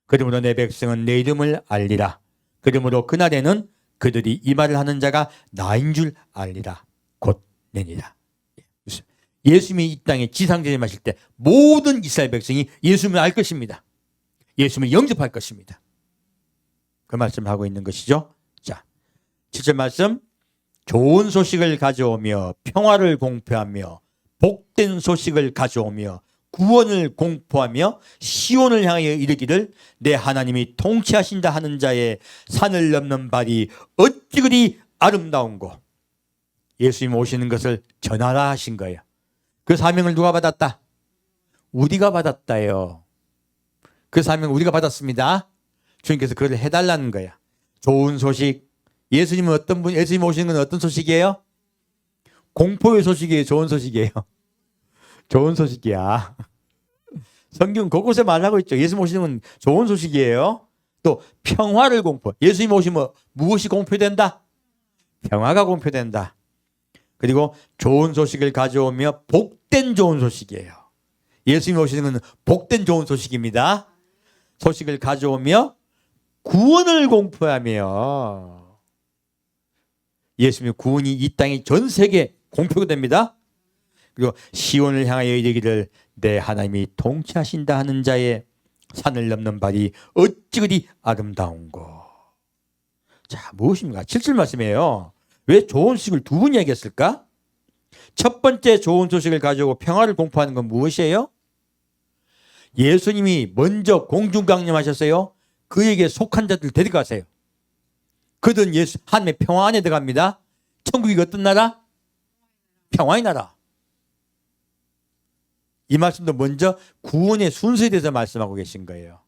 그러므로 내 백성은 내 이름을 알리라. 그러므로 그날에는 그들이 이 말을 하는 자가 나인 줄 알리라. 곧 내니라. 예수님이 이 땅에 지상재림하실 때 모든 이스라엘 백성이 예수님을 알 것입니다. 예수님을 영접할 것입니다. 그 말씀을 하고 있는 것이죠. 자, 7절 말씀. 좋은 소식을 가져오며 평화를 공표하며 복된 소식을 가져오며 구원을 공포하며 시온을 향하여 이르기를 내 하나님이 통치하신다 하는 자의 산을 넘는 발이 어찌 그리 아름다운고. 예수님 오시는 것을 전하라 하신 거예요. 그 사명을 누가 받았다? 우리가 받았다요. 그 사명을 우리가 받았습니다. 주님께서 그걸 해달라는 거야. 좋은 소식. 예수님은 어떤 분, 예수님 오시는 건 어떤 소식이에요? 공포의 소식이에요? 좋은 소식이에요? 좋은 소식이야. 성경 곳곳에 말하고 있죠. 예수님 오시는 건 좋은 소식이에요. 또 평화를 공포. 예수님 오시면 무엇이 공표된다? 평화가 공표된다. 그리고 좋은 소식을 가져오며 복된 좋은 소식이에요. 예수님이 오시는 것은 복된 좋은 소식입니다. 소식을 가져오며 구원을 공포하며, 예수님의 구원이 이 땅에 전 세계에 공표가 됩니다. 그리고 시온을 향하여 이르기를 내 하나님이 통치하신다 하는 자의 산을 넘는 발이 어찌 그리 아름다운고. 자, 무엇입니까? 7절 말씀이에요. 왜 좋은 소식을 두 번 이야기했을까? 첫 번째 좋은 소식을 가지고 평화를 공포하는 건 무엇이에요? 예수님이 먼저 공중강림하셨어요. 그에게 속한 자들 데려가세요. 그들은 예수 하나님의 평화 안에 들어갑니다. 천국이 어떤 나라? 평화의 나라. 이 말씀도 먼저 구원의 순서에 대해서 말씀하고 계신 거예요.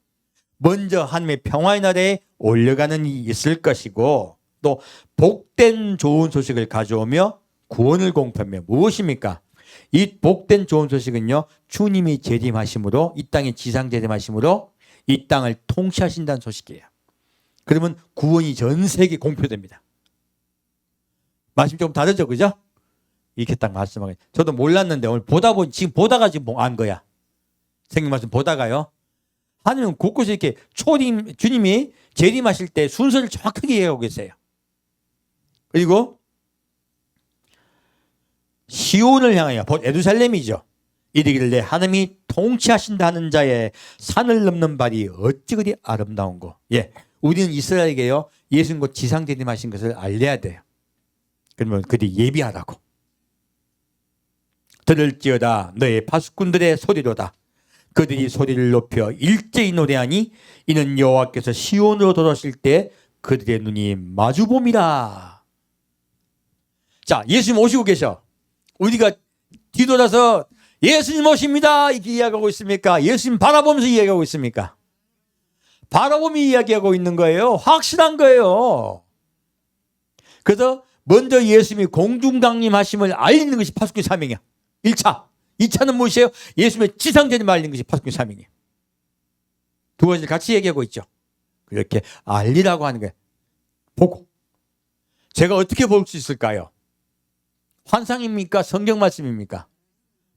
먼저 하나님의 평화의 나라에 올려가는 일이 있을 것이고, 또 복된 좋은 소식을 가져오며 구원을 공표하며, 무엇입니까? 이 복된 좋은 소식은요, 주님이 재림하심으로, 이 땅에 지상 재림하심으로 이 땅을 통치하신다는 소식이에요. 그러면 구원이 전 세계에 공표됩니다. 말씀 조금 다르죠, 그죠? 이렇게 딱 말씀하고, 저도 몰랐는데 오늘 지금 보다가 지금 안 거야. 생긴 말씀 보다가요. 하나님은 곳곳에 이렇게 주님이 재림하실 때 순서를 정확하게 얘기하고 계세요. 그리고 시온을 향하여, 예루살렘이죠. 이르기를 내 하나님이 통치하신다 하는 자의 산을 넘는 발이 어찌 그리 아름다운고. 예, 우리는 이스라엘에게요, 예수님 곧 지상 재림하신 것을 알려야 돼요. 그러면 그들이 예비하라고. 들을지어다 너의 파수꾼들의 소리로다. 그들이 소리를 높여 일제히 노래하니 이는 여호와께서 시온으로 돌아오실 때 그들의 눈이 마주봄이라. 자, 예수님 오시고 계셔. 우리가 뒤돌아서 예수님 오십니다 이렇게 이야기하고 있습니까? 예수님 바라보면서 이야기하고 있습니까? 바라보며 이야기하고 있는 거예요. 확실한 거예요. 그래서 먼저 예수님이 공중강림하심을 알리는 것이 파수꾼 사명이야. 1차. 2차는 무엇이에요? 예수님의 지상재림을 알리는 것이 파수꾼 사명이에요. 두 가지를 같이 얘기하고 있죠. 그렇게 알리라고 하는 거예요. 보고. 제가 어떻게 볼 수 있을까요? 환상입니까? 성경 말씀입니까?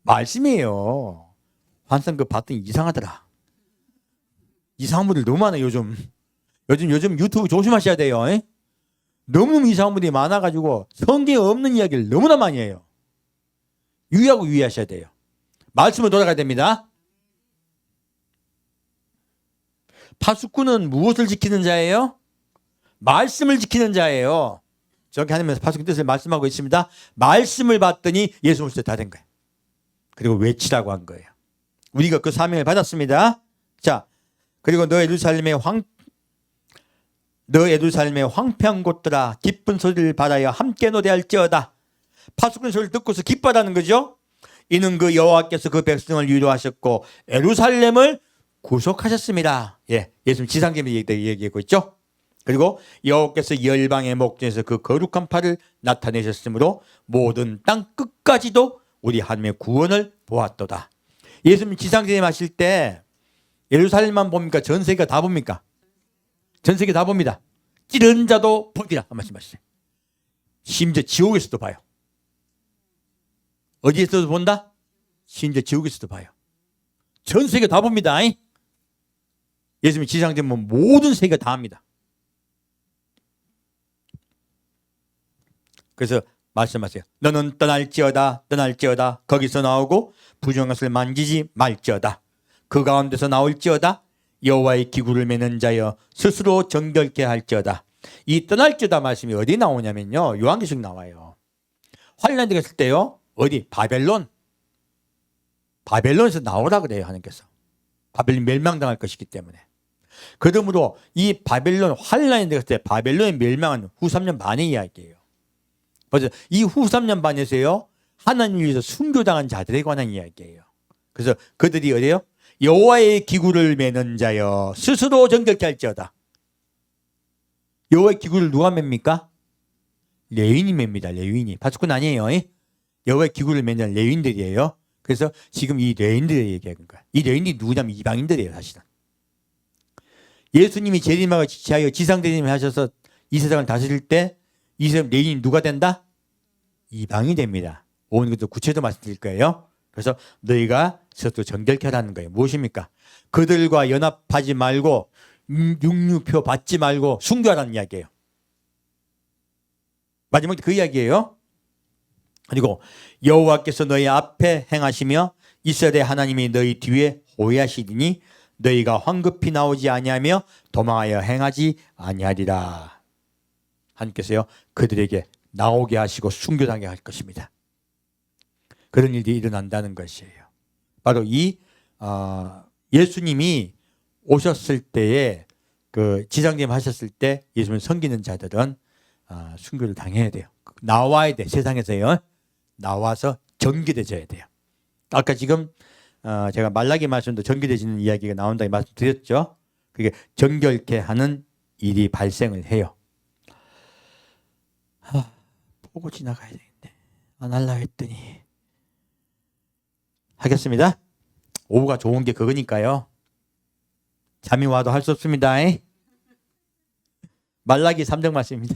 말씀이에요. 환상 그 봤더니 이상하더라. 이상한 분들 너무 많아요, 요즘. 요즘 유튜브 조심하셔야 돼요. 에? 너무너무 이상한 분들이 많아가지고 성경에 없는 이야기를 너무나 많이 해요. 유의하고 유의하셔야 돼요. 말씀으로 돌아가야 됩니다. 파수꾼은 무엇을 지키는 자예요? 말씀을 지키는 자예요. 저렇게 하면서 파수꾼 뜻을 말씀하고 있습니다. 말씀을 받더니 예수 오실 때 다 된 거예요. 그리고 외치라고 한 거예요. 우리가 그 사명을 받았습니다. 자, 그리고 너 예루살렘의 황폐한 곳들아 기쁜 소리를 받아야 함께 노래할지어다. 파수꾼 소리를 듣고서 기뻐하는 거죠. 이는 그 여호와께서 그 백성을 위로하셨고 예루살렘을 구속하셨습니다. 예, 예수님 지상계명 얘기하고 있죠. 그리고 여호와께서 열방의 목전에서 그 거룩한 팔을 나타내셨으므로 모든 땅 끝까지도 우리 하나님의 구원을 보았도다. 예수님 지상재림 하실 때 예루살렘만 봅니까? 전 세계가 다 봅니까? 전 세계 다 봅니다. 찌른 자도 보리라 말씀하셨어요. 심지어 지옥에서도 봐요. 어디에서도 본다? 심지어 지옥에서도 봐요. 전 세계 다 봅니다. 예수님이 지상되면 모든 세계가 다 합니다. 그래서 말씀하세요. 너는 떠날지어다 거기서 나오고 부정한 것을 만지지 말지어다. 그 가운데서 나올지어다. 여호와의 기구를 매는 자여 스스로 정결케 할지어다. 이 떠날지어다 말씀이 어디 나오냐면요, 요한계시록 나와요. 환란이 됐을 때요, 어디? 바벨론에서 나오라 그래요, 하나님께서. 바벨론 멸망당할 것이기 때문에. 그러므로 이 바벨론 환란이 됐을 때 바벨론의 멸망은 후 3년 반의 이야기예요. 그래서 이 후 3년 반에서요, 하나님을 위해서 순교당한 자들에 관한 이야기예요. 그래서 그들이 어디요? 여호와의 기구를 매는 자여 스스로 정결케 할지어다. 여호와의 기구를 누가 맵니까? 레위인이 맵니다. 레위인이. 파수꾼 아니에요. 여호와의 기구를 매는 레위인들이에요. 그래서 지금 이 레위인들을 얘기하는 거야. 이 레위인이 누구냐면 이방인들이에요, 사실은. 예수님이 재림하고 지하여 지상재림을 하셔서 이 세상을 다스릴 때 이 세상 레위인이 누가 된다? 이방이 됩니다. 오늘 것도 구체적으로 말씀드릴 거예요. 그래서 너희가 스스로 정결케 하라는 거예요. 무엇입니까? 그들과 연합하지 말고 육류표 받지 말고 순교하라는 이야기예요. 마지막에 그 이야기예요. 그리고 여호와께서 너희 앞에 행하시며 이스라엘의 하나님이 너희 뒤에 호위하시리니 너희가 황급히 나오지 아니하며 도망하여 행하지 아니하리라. 하나님께서요 그들에게 나오게 하시고 순교당하게 할 것입니다. 그런 일이 일어난다는 것이에요. 바로 이 예수님이 오셨을 때에 그 지상님 하셨을 때 예수님을 섬기는 자들은 순교를 당해야 돼요. 나와야 돼. 세상에서요. 나와서 정결해져야 돼요. 아까 지금 제가 말라기 말씀도 정결해지는 이야기가 나온다고 말씀드렸죠. 그게 정결케 하는 일이 발생을 해요. 보고 지나가야 되는데 안 하려고 했더니 하겠습니다. 오후가 좋은 게 그거니까요. 잠이 와도 할 수 없습니다. 말라기 3장 말씀입니다.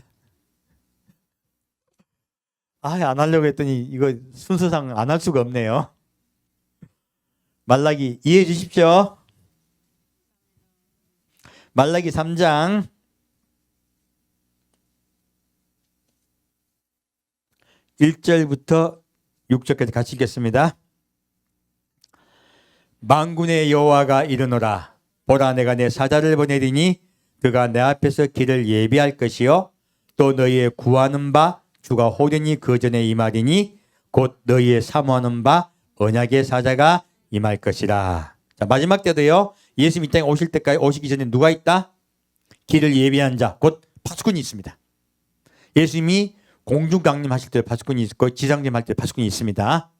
안 하려고 했더니 이거 순서상 안 할 수가 없네요. 말라기 이해해 주십시오. 말라기 3장 1절부터 6절까지 같이 읽겠습니다. 만군의 여호와가 이르노라. 보라 내가 내 사자를 보내리니 그가 내 앞에서 길을 예비할 것이요 또 너희의 구하는 바 주가 호련히 그 전에 임하리니 곧 너희의 사모하는 바 언약의 사자가 임할 것이라. 자, 마지막 때도요 예수님 이 땅에 오실 때까지 오시기 전에 누가 있다? 길을 예비한 자, 곧 파수꾼이 있습니다. 예수님이 공중 강림하실 때 파수꾼이 있고 지상림 할 때 파수꾼이 있습니다.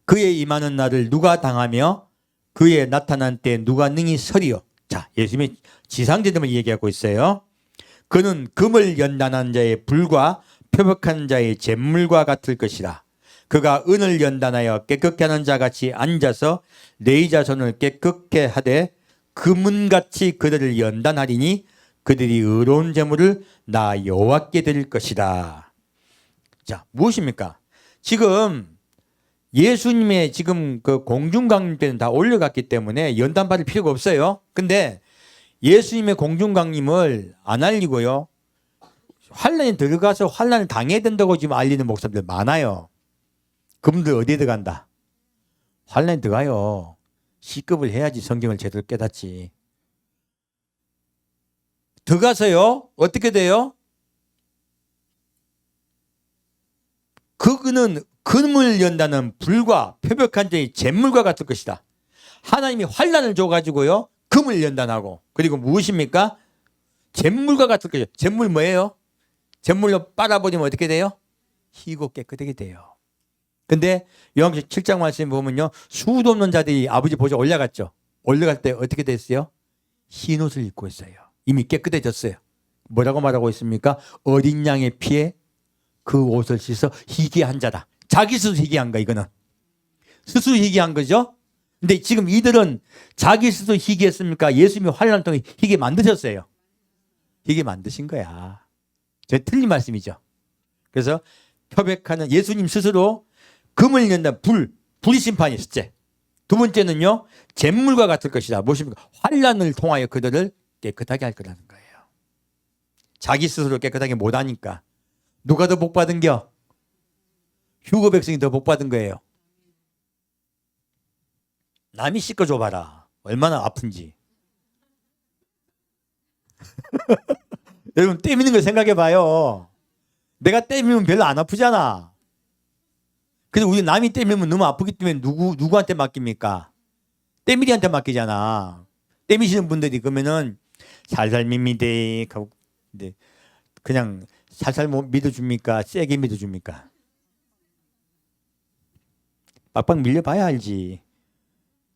그의 임하는 날을 누가 당하며 그의 나타난 때 누가 능히 서리요. 자, 예수님이 지상제됨을 얘기하고 있어요. 그는 금을 연단한 자의 불과 표백한 자의 잿물과 같을 것이라. 그가 은을 연단하여 깨끗게 하는 자같이 앉아서 네 자손을 깨끗게 하되 금은같이 그들을 연단하리니 그들이 의로운 제물을 나 여호와께 드릴 것이다. 자, 무엇입니까? 지금 예수님의 지금 그 공중강림 때는 다 올려갔기 때문에 연단 받을 필요가 없어요. 근데 예수님의 공중강림을 안 알리고요. 환란에 들어가서 환란을 당해야 된다고 지금 알리는 목사님들 많아요. 그분들 어디에 들어간다? 환란에 들어가요. 시급을 해야지 성경을 제대로 깨닫지. 들어가서요. 어떻게 돼요? 그는 금을 연다는 불과 표백한 자의 잿물과 같을 것이다. 하나님이 환란을 줘가지고요. 금을 연단하고 그리고 무엇입니까? 잿물과 같을 것이다. 잿물 뭐예요? 잿물로 빨아버리면 어떻게 돼요? 희고 깨끗하게 돼요. 근데 요한계시록 7장 말씀 보면요. 수도 없는 자들이 아버지 보좌 올라갔죠. 올라갈 때 어떻게 됐어요? 흰 옷을 입고 있어요. 이미 깨끗해졌어요. 뭐라고 말하고 있습니까? 어린 양의 피에 그 옷을 씻어 희귀한 자다. 자기 스스로 희귀한 거 이거는. 스스로 희귀한 거죠. 근데 지금 이들은 자기 스스로 희귀했습니까? 예수님이 환란을 통해 희귀 만드셨어요. 희귀 만드신 거야. 저 틀린 말씀이죠. 그래서 표백하는 예수님 스스로 금을 연다 불이 심판이 있었지. 두 번째는요. 잿물과 같을 것이다. 무엇입니까? 환란을 통하여 그들을 깨끗하게 할 거라는 거예요. 자기 스스로 깨끗하게 못하니까. 누가 더 복 받은겨? 휴거 백성이 더 복 받은 거예요. 남이 씻어줘봐라. 얼마나 아픈지. 여러분 때미는 걸 생각해봐요. 내가 때미면 별로 안 아프잖아. 그래서 우리 남이 때미면 너무 아프기 때문에 누구한테 맡깁니까? 때밀이한테 맡기잖아. 때미시는 분들이 그러면은 살살 밉니다. 그냥 살살 믿어줍니까? 세게 믿어줍니까? 빡빡 밀려봐야 알지.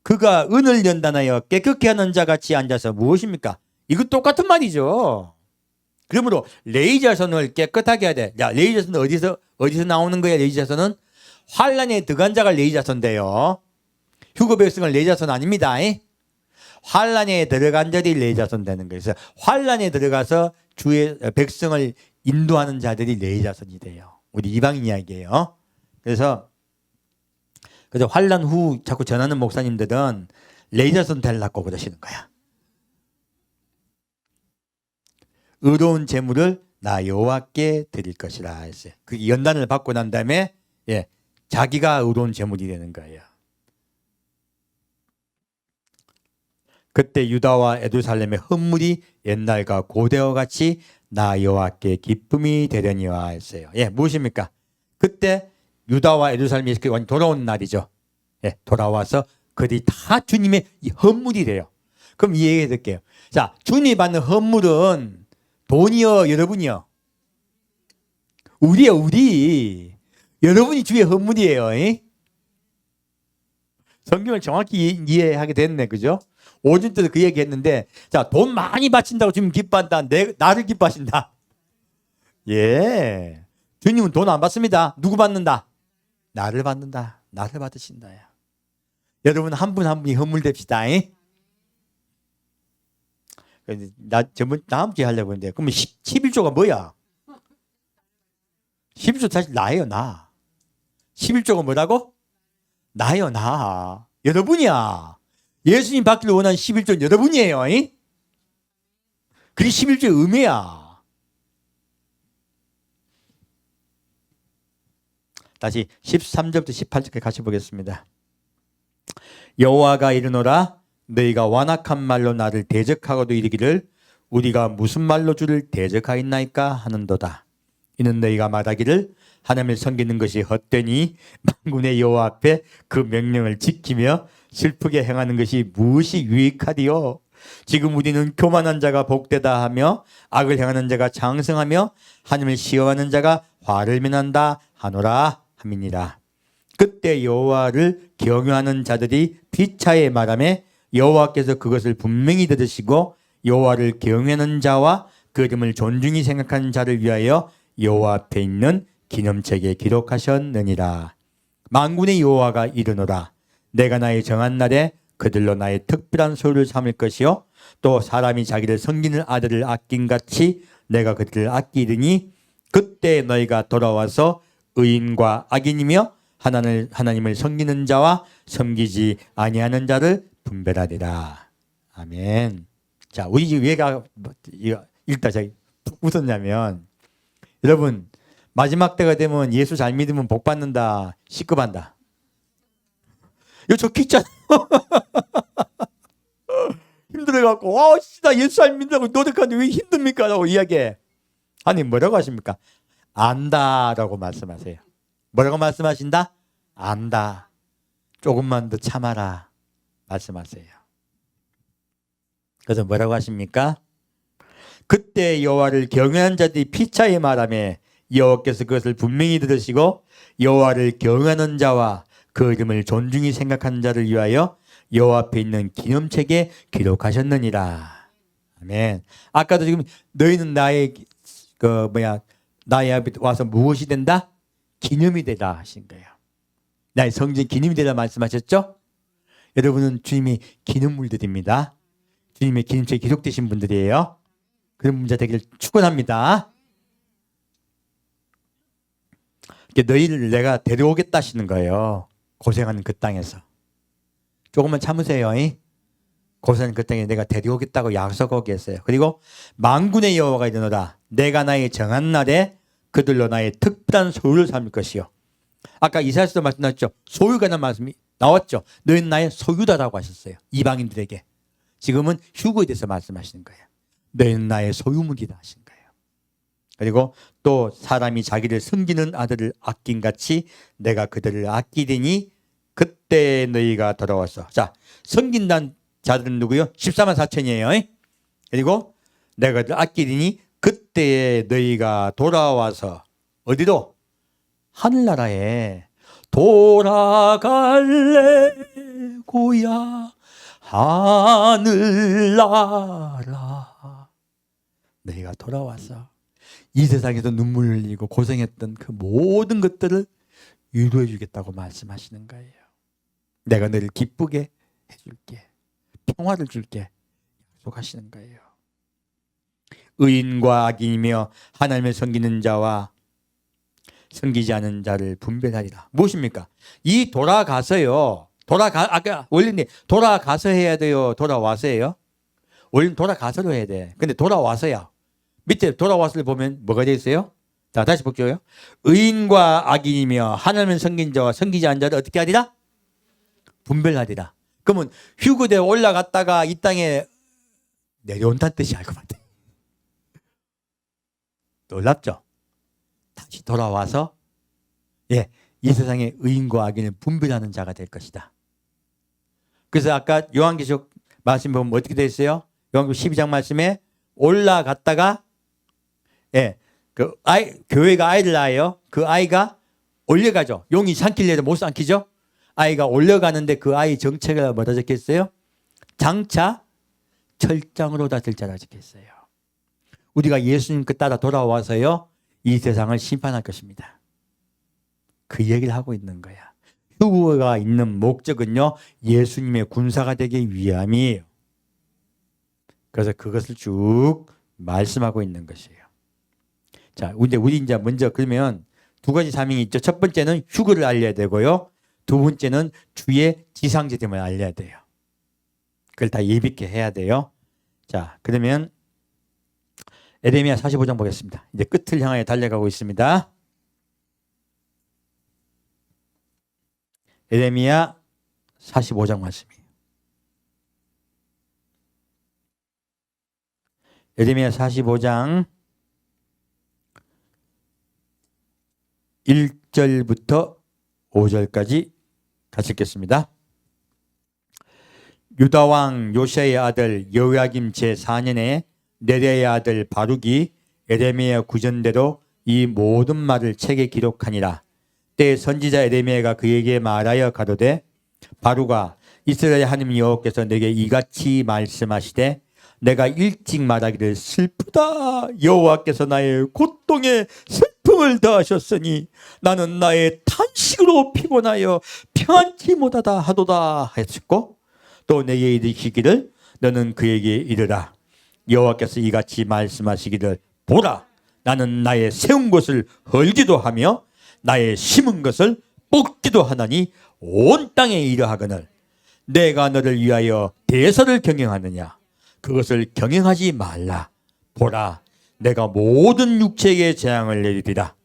그가 은을 연단하여 깨끗게 하는 자같이 앉아서 무엇입니까? 이거 똑같은 말이죠. 그러므로 레위자손을 깨끗하게 해야 돼. 야, 레위자손은 어디서 나오는 거야? 레위자손은 환란에 들어간 자가 레위자손인데요. 휴거 백성은 레위자손 아닙니다. 환란에 들어간 자들이 레위자손 되는 거예요. 그래서 환란에 들어가서 주의 백성을 인도하는 자들이 레위자손이 돼요. 우리 이방인 이야기예요. 그래서 환란 후 자꾸 전하는 목사님들은 레이저선 달라고 그러시는 거야. 의로운 제물을 나 여호와께 드릴 것이라 했어요. 그 연단을 받고 난 다음에 자기가 의로운 제물이 되는 거예요. 그때 유다와 예루살렘의 헌물이 옛날과 고대와 같이 나 여호와께 기쁨이 되려니와 했어요. 무엇입니까? 그때 유다와 예루살렘이 완전히 돌아온 날이죠. 돌아와서 그들이 다 주님의 헌물이 돼요. 그럼 이해해 드릴게요. 자, 주님이 받는 헌물은 돈이요, 여러분이요? 우리요, 우리. 여러분이 주의 헌물이에요. 성경을 정확히 이해하게 됐네, 그죠? 5주 때도 그 얘기 했는데, 자, 돈 많이 바친다고 주님 기뻐한다. 나를 기뻐하신다. 주님은 돈 안 받습니다. 누구 받는다? 나를 받는다. 나를 받으신다. 여러분 한 분 한 분이 헌물 됩시다. 다음 주에 하려고 했는데, 그러면 11조가 뭐야? 11조 사실 나예요, 나. 11조가 뭐라고? 나요, 나. 여러분이야. 예수님 받기를 원하는 11조는 여러분이에요. 그게 11조의 의미야. 다시 13절부터 18절까지 같이 보겠습니다. 여호와가 이르노라 너희가 완악한 말로 나를 대적하고도 이르기를 우리가 무슨 말로 주를 대적하였나이까 하는도다. 이는 너희가 말하기를 하나님을 섬기는 것이 헛되니 만군의 여호와 앞에 그 명령을 지키며 슬프게 행하는 것이 무엇이 유익하디요. 지금 우리는 교만한 자가 복되다 하며 악을 행하는 자가 장성하며 하나님을 시험하는 자가 화를 면한다 하노라 함이니라. 그때 여호와를 경외하는 자들이 피차에 말하매 여호와께서 그것을 분명히 들으시고 여호와를 경외하는 자와 그 이름을 존중히 생각하는 자를 위하여 여호와 앞에 있는 기념책에 기록하셨느니라. 만군의 여호와가 이르노라 내가 나의 정한 날에 그들로 나의 특별한 소유를 삼을 것이요 또 사람이 자기를 섬기는 아들을 아낀같이 내가 그들을 아끼리니 그때 너희가 돌아와서 의인과 악인이며 하나님을 섬기는 자와 섬기지 아니하는 자를 분별하리라. 아멘. 자, 우리 왜가 읽다 제가 웃었냐면 여러분 마지막 때가 되면 예수 잘 믿으면 복 받는다, 시급한다. 이거 적혀 있잖아. 힘들어갖고 나 예수 잘 믿는다고 노력하는데 왜 힘듭니까? 라고 이야기해. 아니 뭐라고 하십니까? 안다라고 말씀하세요. 뭐라고 말씀하신다? 안다. 조금만 더 참아라 말씀하세요. 그래서 뭐라고 하십니까? 그때 여호와를 경외하는 자들이 피차에 말하며 여호와께서 그것을 분명히 들으시고 여호와를 경외하는 자와 그 이름을 존중히 생각하는 자를 위하여 여호와 앞에 있는 기념책에 기록하셨느니라. 아멘. 아까도 지금 너희는 나의 나의 앞에 와서 무엇이 된다? 기념이 되다 하신 거예요. 나의 성전 기념이 되다 말씀하셨죠? 여러분은 주님의 기념물들입니다. 주님의 기념책에 기록되신 분들이에요. 그런 문제 되기를 축원합니다. 너희를 내가 데려오겠다 하시는 거예요. 고생하는 그 땅에서. 조금만 참으세요. 고생하는 그 땅에 내가 데려오겠다고 약속하게 했어요. 그리고 만군의 여호와가 이르노라 내가 나의 정한 날에 그들로 나의 특별한 소유를 삼을 것이요. 아까 이사야서도 말씀하셨죠. 소유가 난 말씀이 나왔죠. 너희는 나의 소유다라고 하셨어요. 이방인들에게. 지금은 휴거에 대해서 말씀하시는 거예요. 너희는 나의 소유물이다 하신 거예요. 그리고 또 사람이 자기를 섬기는 아들을 아낀같이 내가 그들을 아끼리니 그때 너희가 돌아와서. 자, 섬긴다는 자들은 누구요? 14만 4천이에요. 그리고 내가 그들을 아끼리니 그때 너희가 돌아와서 어디로? 하늘나라에 돌아갈래 고야 하늘나라. 너희가 돌아와서 이 세상에서 눈물 흘리고 고생했던 그 모든 것들을 위로해 주겠다고 말씀하시는 거예요. 내가 너를 기쁘게 해줄게. 평화를 줄게. 약속하시는 거예요. 의인과 악인이며 하나님을 섬기는 자와 섬기지 않은 자를 분별하리라. 무엇입니까? 이 돌아가서요. 아까 원래는 돌아가서 해야 돼요. 돌아와서 해요. 원래는 돌아가서로 해야 돼. 근데 돌아와서야. 밑에 돌아와서를 보면 뭐가 되어 있어요? 자, 다시 볼게요. 의인과 악인이며 하나님을 섬긴 자와 섬기지 않은 자를 어떻게 하리라? 분별하리라. 그러면 휴거되어 올라갔다가 이 땅에 내려온다는 뜻이 알 것 같아요. 놀랍죠? 다시 돌아와서 이 세상의 의인과 악인을 분별하는 자가 될 것이다. 그래서 아까 요한계시록 말씀 보면 어떻게 되어 있어요? 요한계시록 12장 말씀에 올라갔다가 교회가 아이를 낳아요. 그 아이가 올려가죠. 용이 삼킬래도 못 삼키죠. 아이가 올려가는데 그 아이 정체가 뭐라 적혀있어요? 장차 철장으로 다스릴 자라 적혀있어요. 우리가 예수님 그 따라 돌아와서요 이 세상을 심판할 것입니다. 그 얘기를 하고 있는 거야. 휴거가 있는 목적은요 예수님의 군사가 되기 위함이에요. 그래서 그것을 쭉 말씀하고 있는 것이에요. 자, 우리 이제 먼저 그러면 두 가지 사명이 있죠. 첫 번째는 휴거를 알려야 되고요. 두 번째는 주의 지상제됨을 알려야 돼요. 그걸 다 예비 있게 해야 돼요. 자, 그러면 에레미야 45장 보겠습니다. 이제 끝을 향하여 달려가고 있습니다. 에레미야 45장 말씀이에요. 에레미야 45장 1절부터 5절까지 같이 읽겠습니다. 유다왕 요시아의 아들 여호야김 제4년에 네랴의 아들 바룩이 에레미야 구전대로 이 모든 말을 책에 기록하니라. 때 선지자 에레미야가 그에게 말하여 가로되 바룩아 이스라엘 하나님 여호와께서 내게 이같이 말씀하시되 내가 일찍 말하기를 슬프다 여호와께서 나의 고통에 슬픔을 더하셨으니 나는 나의 탄식으로 피곤하여 평안치 못하다 하도다 하였고 또 내게 이르시기를 너는 그에게 이르라 여호와께서 이같이 말씀하시기를 보라 나는 나의 세운 것을 헐기도 하며 나의 심은 것을 뽑기도 하나니 온 땅에 이러하거늘 내가 너를 위하여 대서를 경영하느냐 그것을 경영하지 말라. 보라 내가 모든 육체에게 재앙을 내리리라.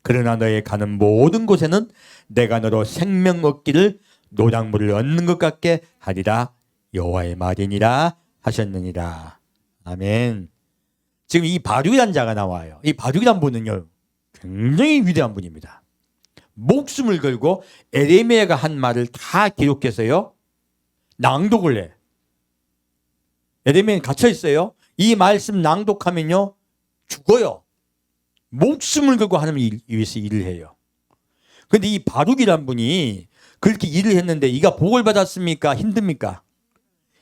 그러나 너의 가는 모든 곳에는 내가 너로 생명 얻기를 노량물을 얻는 것 같게 하리라. 여호와의 말이니라 하셨느니라. 아멘. 지금 이 바룩이라는 자가 나와요. 이 바룩이라는 분은요 굉장히 위대한 분입니다. 목숨을 걸고 에레미야가 한 말을 다 기록해서요 낭독을 해. 에레미야는 갇혀 있어요. 이 말씀 낭독하면요 죽어요. 목숨을 걸고 하나님 위해서 일을 해요. 그런데 이 바룩이란 분이 그렇게 일을 했는데 이가 복을 받았습니까? 힘듭니까?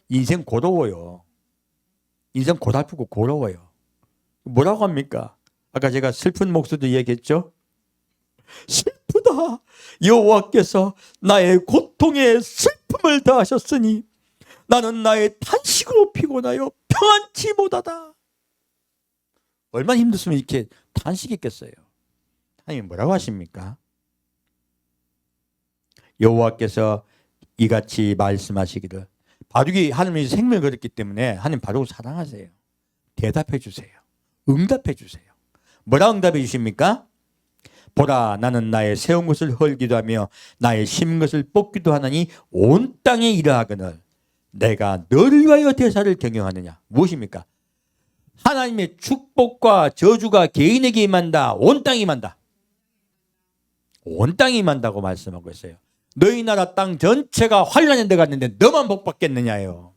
인생 고로워요. 인생 고달프고 고로워요. 뭐라고 합니까? 아까 제가 슬픈 목소리도 얘기했죠. 슬프다. 여호와께서 나의 고통에 슬픔을 더하셨으니 나는 나의 탄식으로 피곤하여 평안치 못하다. 얼마나 힘들으면 이렇게 탄식했겠어요. 하나님 뭐라고 하십니까? 여호와께서 이같이 말씀하시기를 바룩이 하나님의 생명을 걸었기 때문에 하나님 바룩을 사랑하세요. 대답해 주세요. 응답해 주세요. 뭐라 응답해 주십니까? 보라 나는 나의 세운 것을 헐기도 하며 나의 심은 것을 뽑기도 하나니 온 땅에 이러하거늘 내가 너를 위하여 대사를 경영하느냐. 무엇입니까? 하나님의 축복과 저주가 개인에게 임한다. 온 땅이 임한다. 온 땅이 임한다고 말씀하고 있어요. 너희 나라 땅 전체가 환란에 들어갔는데 너만 복 받겠느냐요.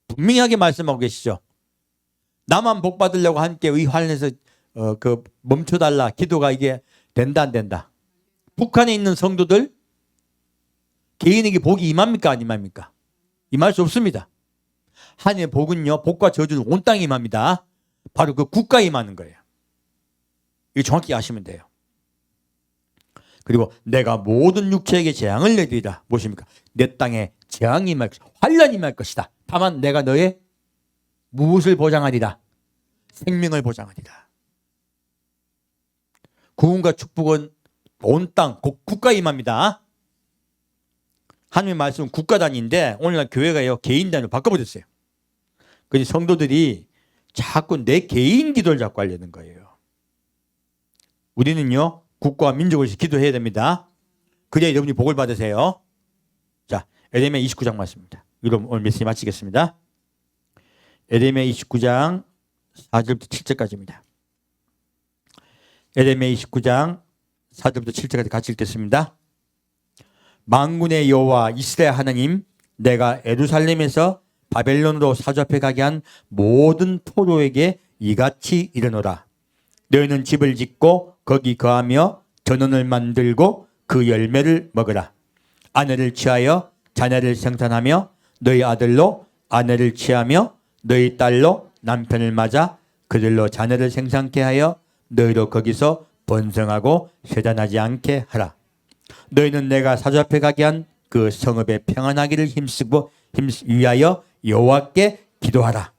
분명하게 말씀하고 계시죠. 나만 복 받으려고 함께 이 환란에서 멈춰달라. 기도가 이게 된다 안 된다. 북한에 있는 성도들 개인에게 복이 임합니까 안 임합니까? 임할 수 없습니다. 하나님의 복은요 복과 저주는 온 땅에 임합니다. 바로 그 국가에 임하는 거예요. 이거 정확히 아시면 돼요. 그리고 내가 모든 육체에게 재앙을 내리리라. 무엇입니까? 내 땅에 재앙이 임할 것이다. 환란이 임할 것이다. 다만 내가 너의 무엇을 보장하리라? 생명을 보장하리라. 구원과 축복은 온 땅, 국가에 임합니다. 하나님의 말씀은 국가 단위인데 오늘날 교회가요 개인 단위로 바꿔버렸어요. 그래서 성도들이 자꾸 내 개인 기도를 자꾸 하려는 거예요. 우리는요 국가와 민족을 위해서 기도해야 됩니다. 그래야 여러분이 복을 받으세요. 자, 에레미야 29장 말씀입니다. 그럼 오늘 메시지 마치겠습니다. 에레미야 29장 4절부터 7절까지입니다. 에레미야 29장 4절부터 7절까지 같이 읽겠습니다. 만군의 여호와 이스라엘 하나님, 내가 예루살렘에서 바벨론으로 사로잡혀 가게 한 모든 포로에게 이같이 이르노라. 너희는 집을 짓고 거기 거하며 전원을 만들고 그 열매를 먹으라. 아내를 취하여 자녀를 생산하며 너희 아들로 아내를 취하며 너희 딸로 남편을 맞아 그들로 자녀를 생산케 하여 너희로 거기서 번성하고 쇠잔하지 않게 하라. 너희는 내가 사로잡혀 가게 한 그 성읍에 평안하기를 힘쓰고 위하여 여호와께 기도하라.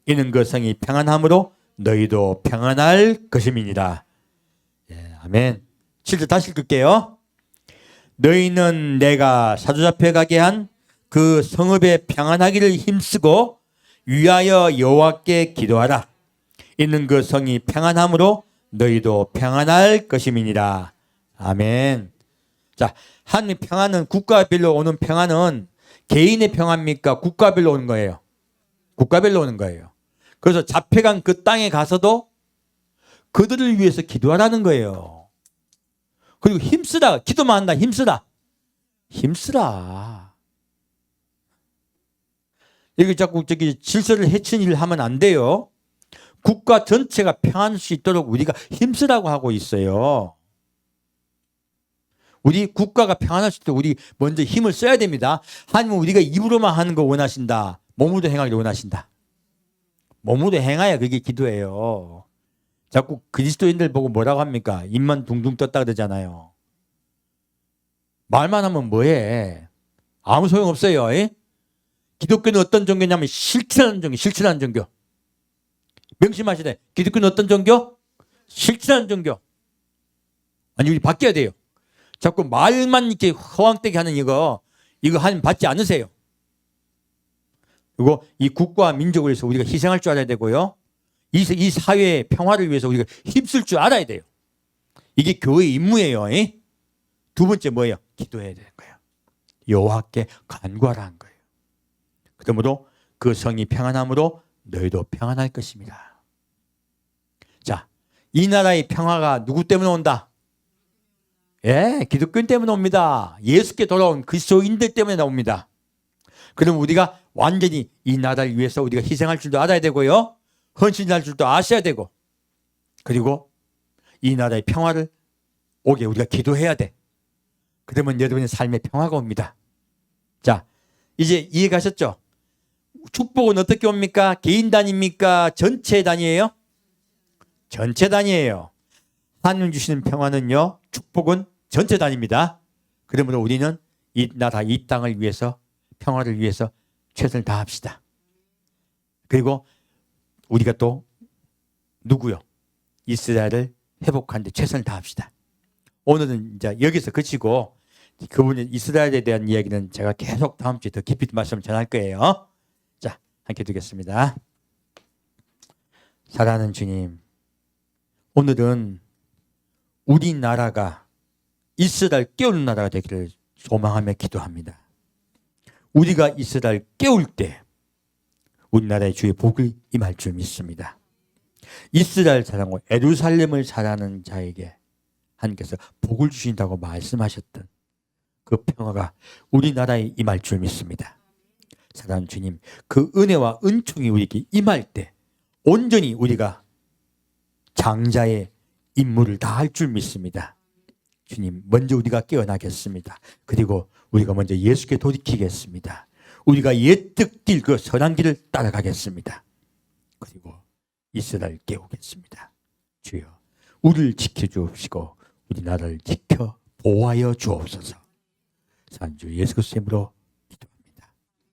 이는 그 성이 평안함으로 너희도 평안할 것임이니라. 예, 아멘. 7절 다시 읽을게요. 너희는 내가 사로잡혀 가게 한 그 성읍에 평안하기를 힘쓰고 위하여 여호와께 기도하라. 이는 그 성이 평안함으로 너희도 평안할 것임이니라. 아멘. 자, 하나님의 평안은 국가별로 오는 평안은 개인의 평안입니까? 국가별로 오는 거예요. 국가별로 오는 거예요. 그래서 잡혀간 그 땅에 가서도 그들을 위해서 기도하라는 거예요. 그리고 힘쓰라. 기도만 한다. 힘쓰라. 힘쓰라. 여기 자꾸 질서를 해치는 일을 하면 안 돼요. 국가 전체가 평안할 수 있도록 우리가 힘쓰라고 하고 있어요. 우리 국가가 평안할 수 있도록 우리 먼저 힘을 써야 됩니다. 하나님은 우리가 입으로만 하는 거 원하신다. 몸으로도 행하기를 원하신다. 몸으로 행하야 그게 기도예요. 자꾸 그리스도인들 보고 뭐라고 합니까? 입만 둥둥 떴다 그러잖아요. 말만 하면 뭐해? 아무 소용없어요. 기독교는 어떤 종교냐면 실천하는 종교, 실천하는 종교. 명심하시네. 기독교는 어떤 종교? 실천하는 종교. 아니 우리 바뀌어야 돼요. 자꾸 말만 이렇게 허황되게 하는 이거 하나님 받지 않으세요. 그리고 이 국가와 민족을 위해서 우리가 희생할 줄 알아야 되고요. 이 사회의 평화를 위해서 우리가 힘쓸 줄 알아야 돼요. 이게 교회의 임무예요. 두 번째 뭐예요? 기도해야 되는 거예요. 여호와께 간구하라는 거예요. 그러므로 그 성이 평안함으로 너희도 평안할 것입니다. 자, 이 나라의 평화가 누구 때문에 온다? 예, 기독교 때문에 옵니다. 예수께 돌아온 그리스도인들 때문에 나옵니다. 그럼 우리가 완전히 이 나라를 위해서 우리가 희생할 줄도 알아야 되고요. 헌신할 줄도 아셔야 되고, 그리고 이 나라의 평화를 오게 우리가 기도해야 돼. 그러면 여러분의 삶에 평화가 옵니다. 자, 이제 이해 가셨죠? 축복은 어떻게 옵니까? 개인 단위입니까? 전체 단위예요? 전체 단위예요. 하나님 주시는 평화는요, 축복은 전체 단위입니다. 그러므로 우리는 이 나라, 이 땅을 위해서, 평화를 위해서 최선을 다합시다. 그리고 우리가 또 누구요? 이스라엘을 회복하는 데 최선을 다합시다. 오늘은 이제 여기서 그치고 그분의 이스라엘에 대한 이야기는 제가 계속 다음 주에 더 깊이 말씀을 전할 거예요. 자, 함께 두겠습니다. 사랑하는 주님, 오늘은 우리나라가 이스라엘 깨우는 나라가 되기를 소망하며 기도합니다. 우리가 이스라엘 깨울 때 우리나라의 주의 복이 임할 줄 믿습니다. 이스라엘 사랑과 예루살렘을 사랑하는 자에게 하나님께서 복을 주신다고 말씀하셨던 그 평화가 우리나라에 임할 줄 믿습니다. 사랑하는 주님, 그 은혜와 은총이 우리에게 임할 때 온전히 우리가 장자의 임무를 다 할 줄 믿습니다. 주님, 먼저 우리가 깨어나겠습니다. 그리고 우리가 먼저 예수께 돌이키겠습니다. 우리가 옛뜻 뛸 그 선한 길을 따라가겠습니다. 그리고 이스라엘 깨우겠습니다. 주여, 우리를 지켜주옵시고 우리 나라를 지켜 보호하여 주옵소서. 산주 예수 그리스도 이름으로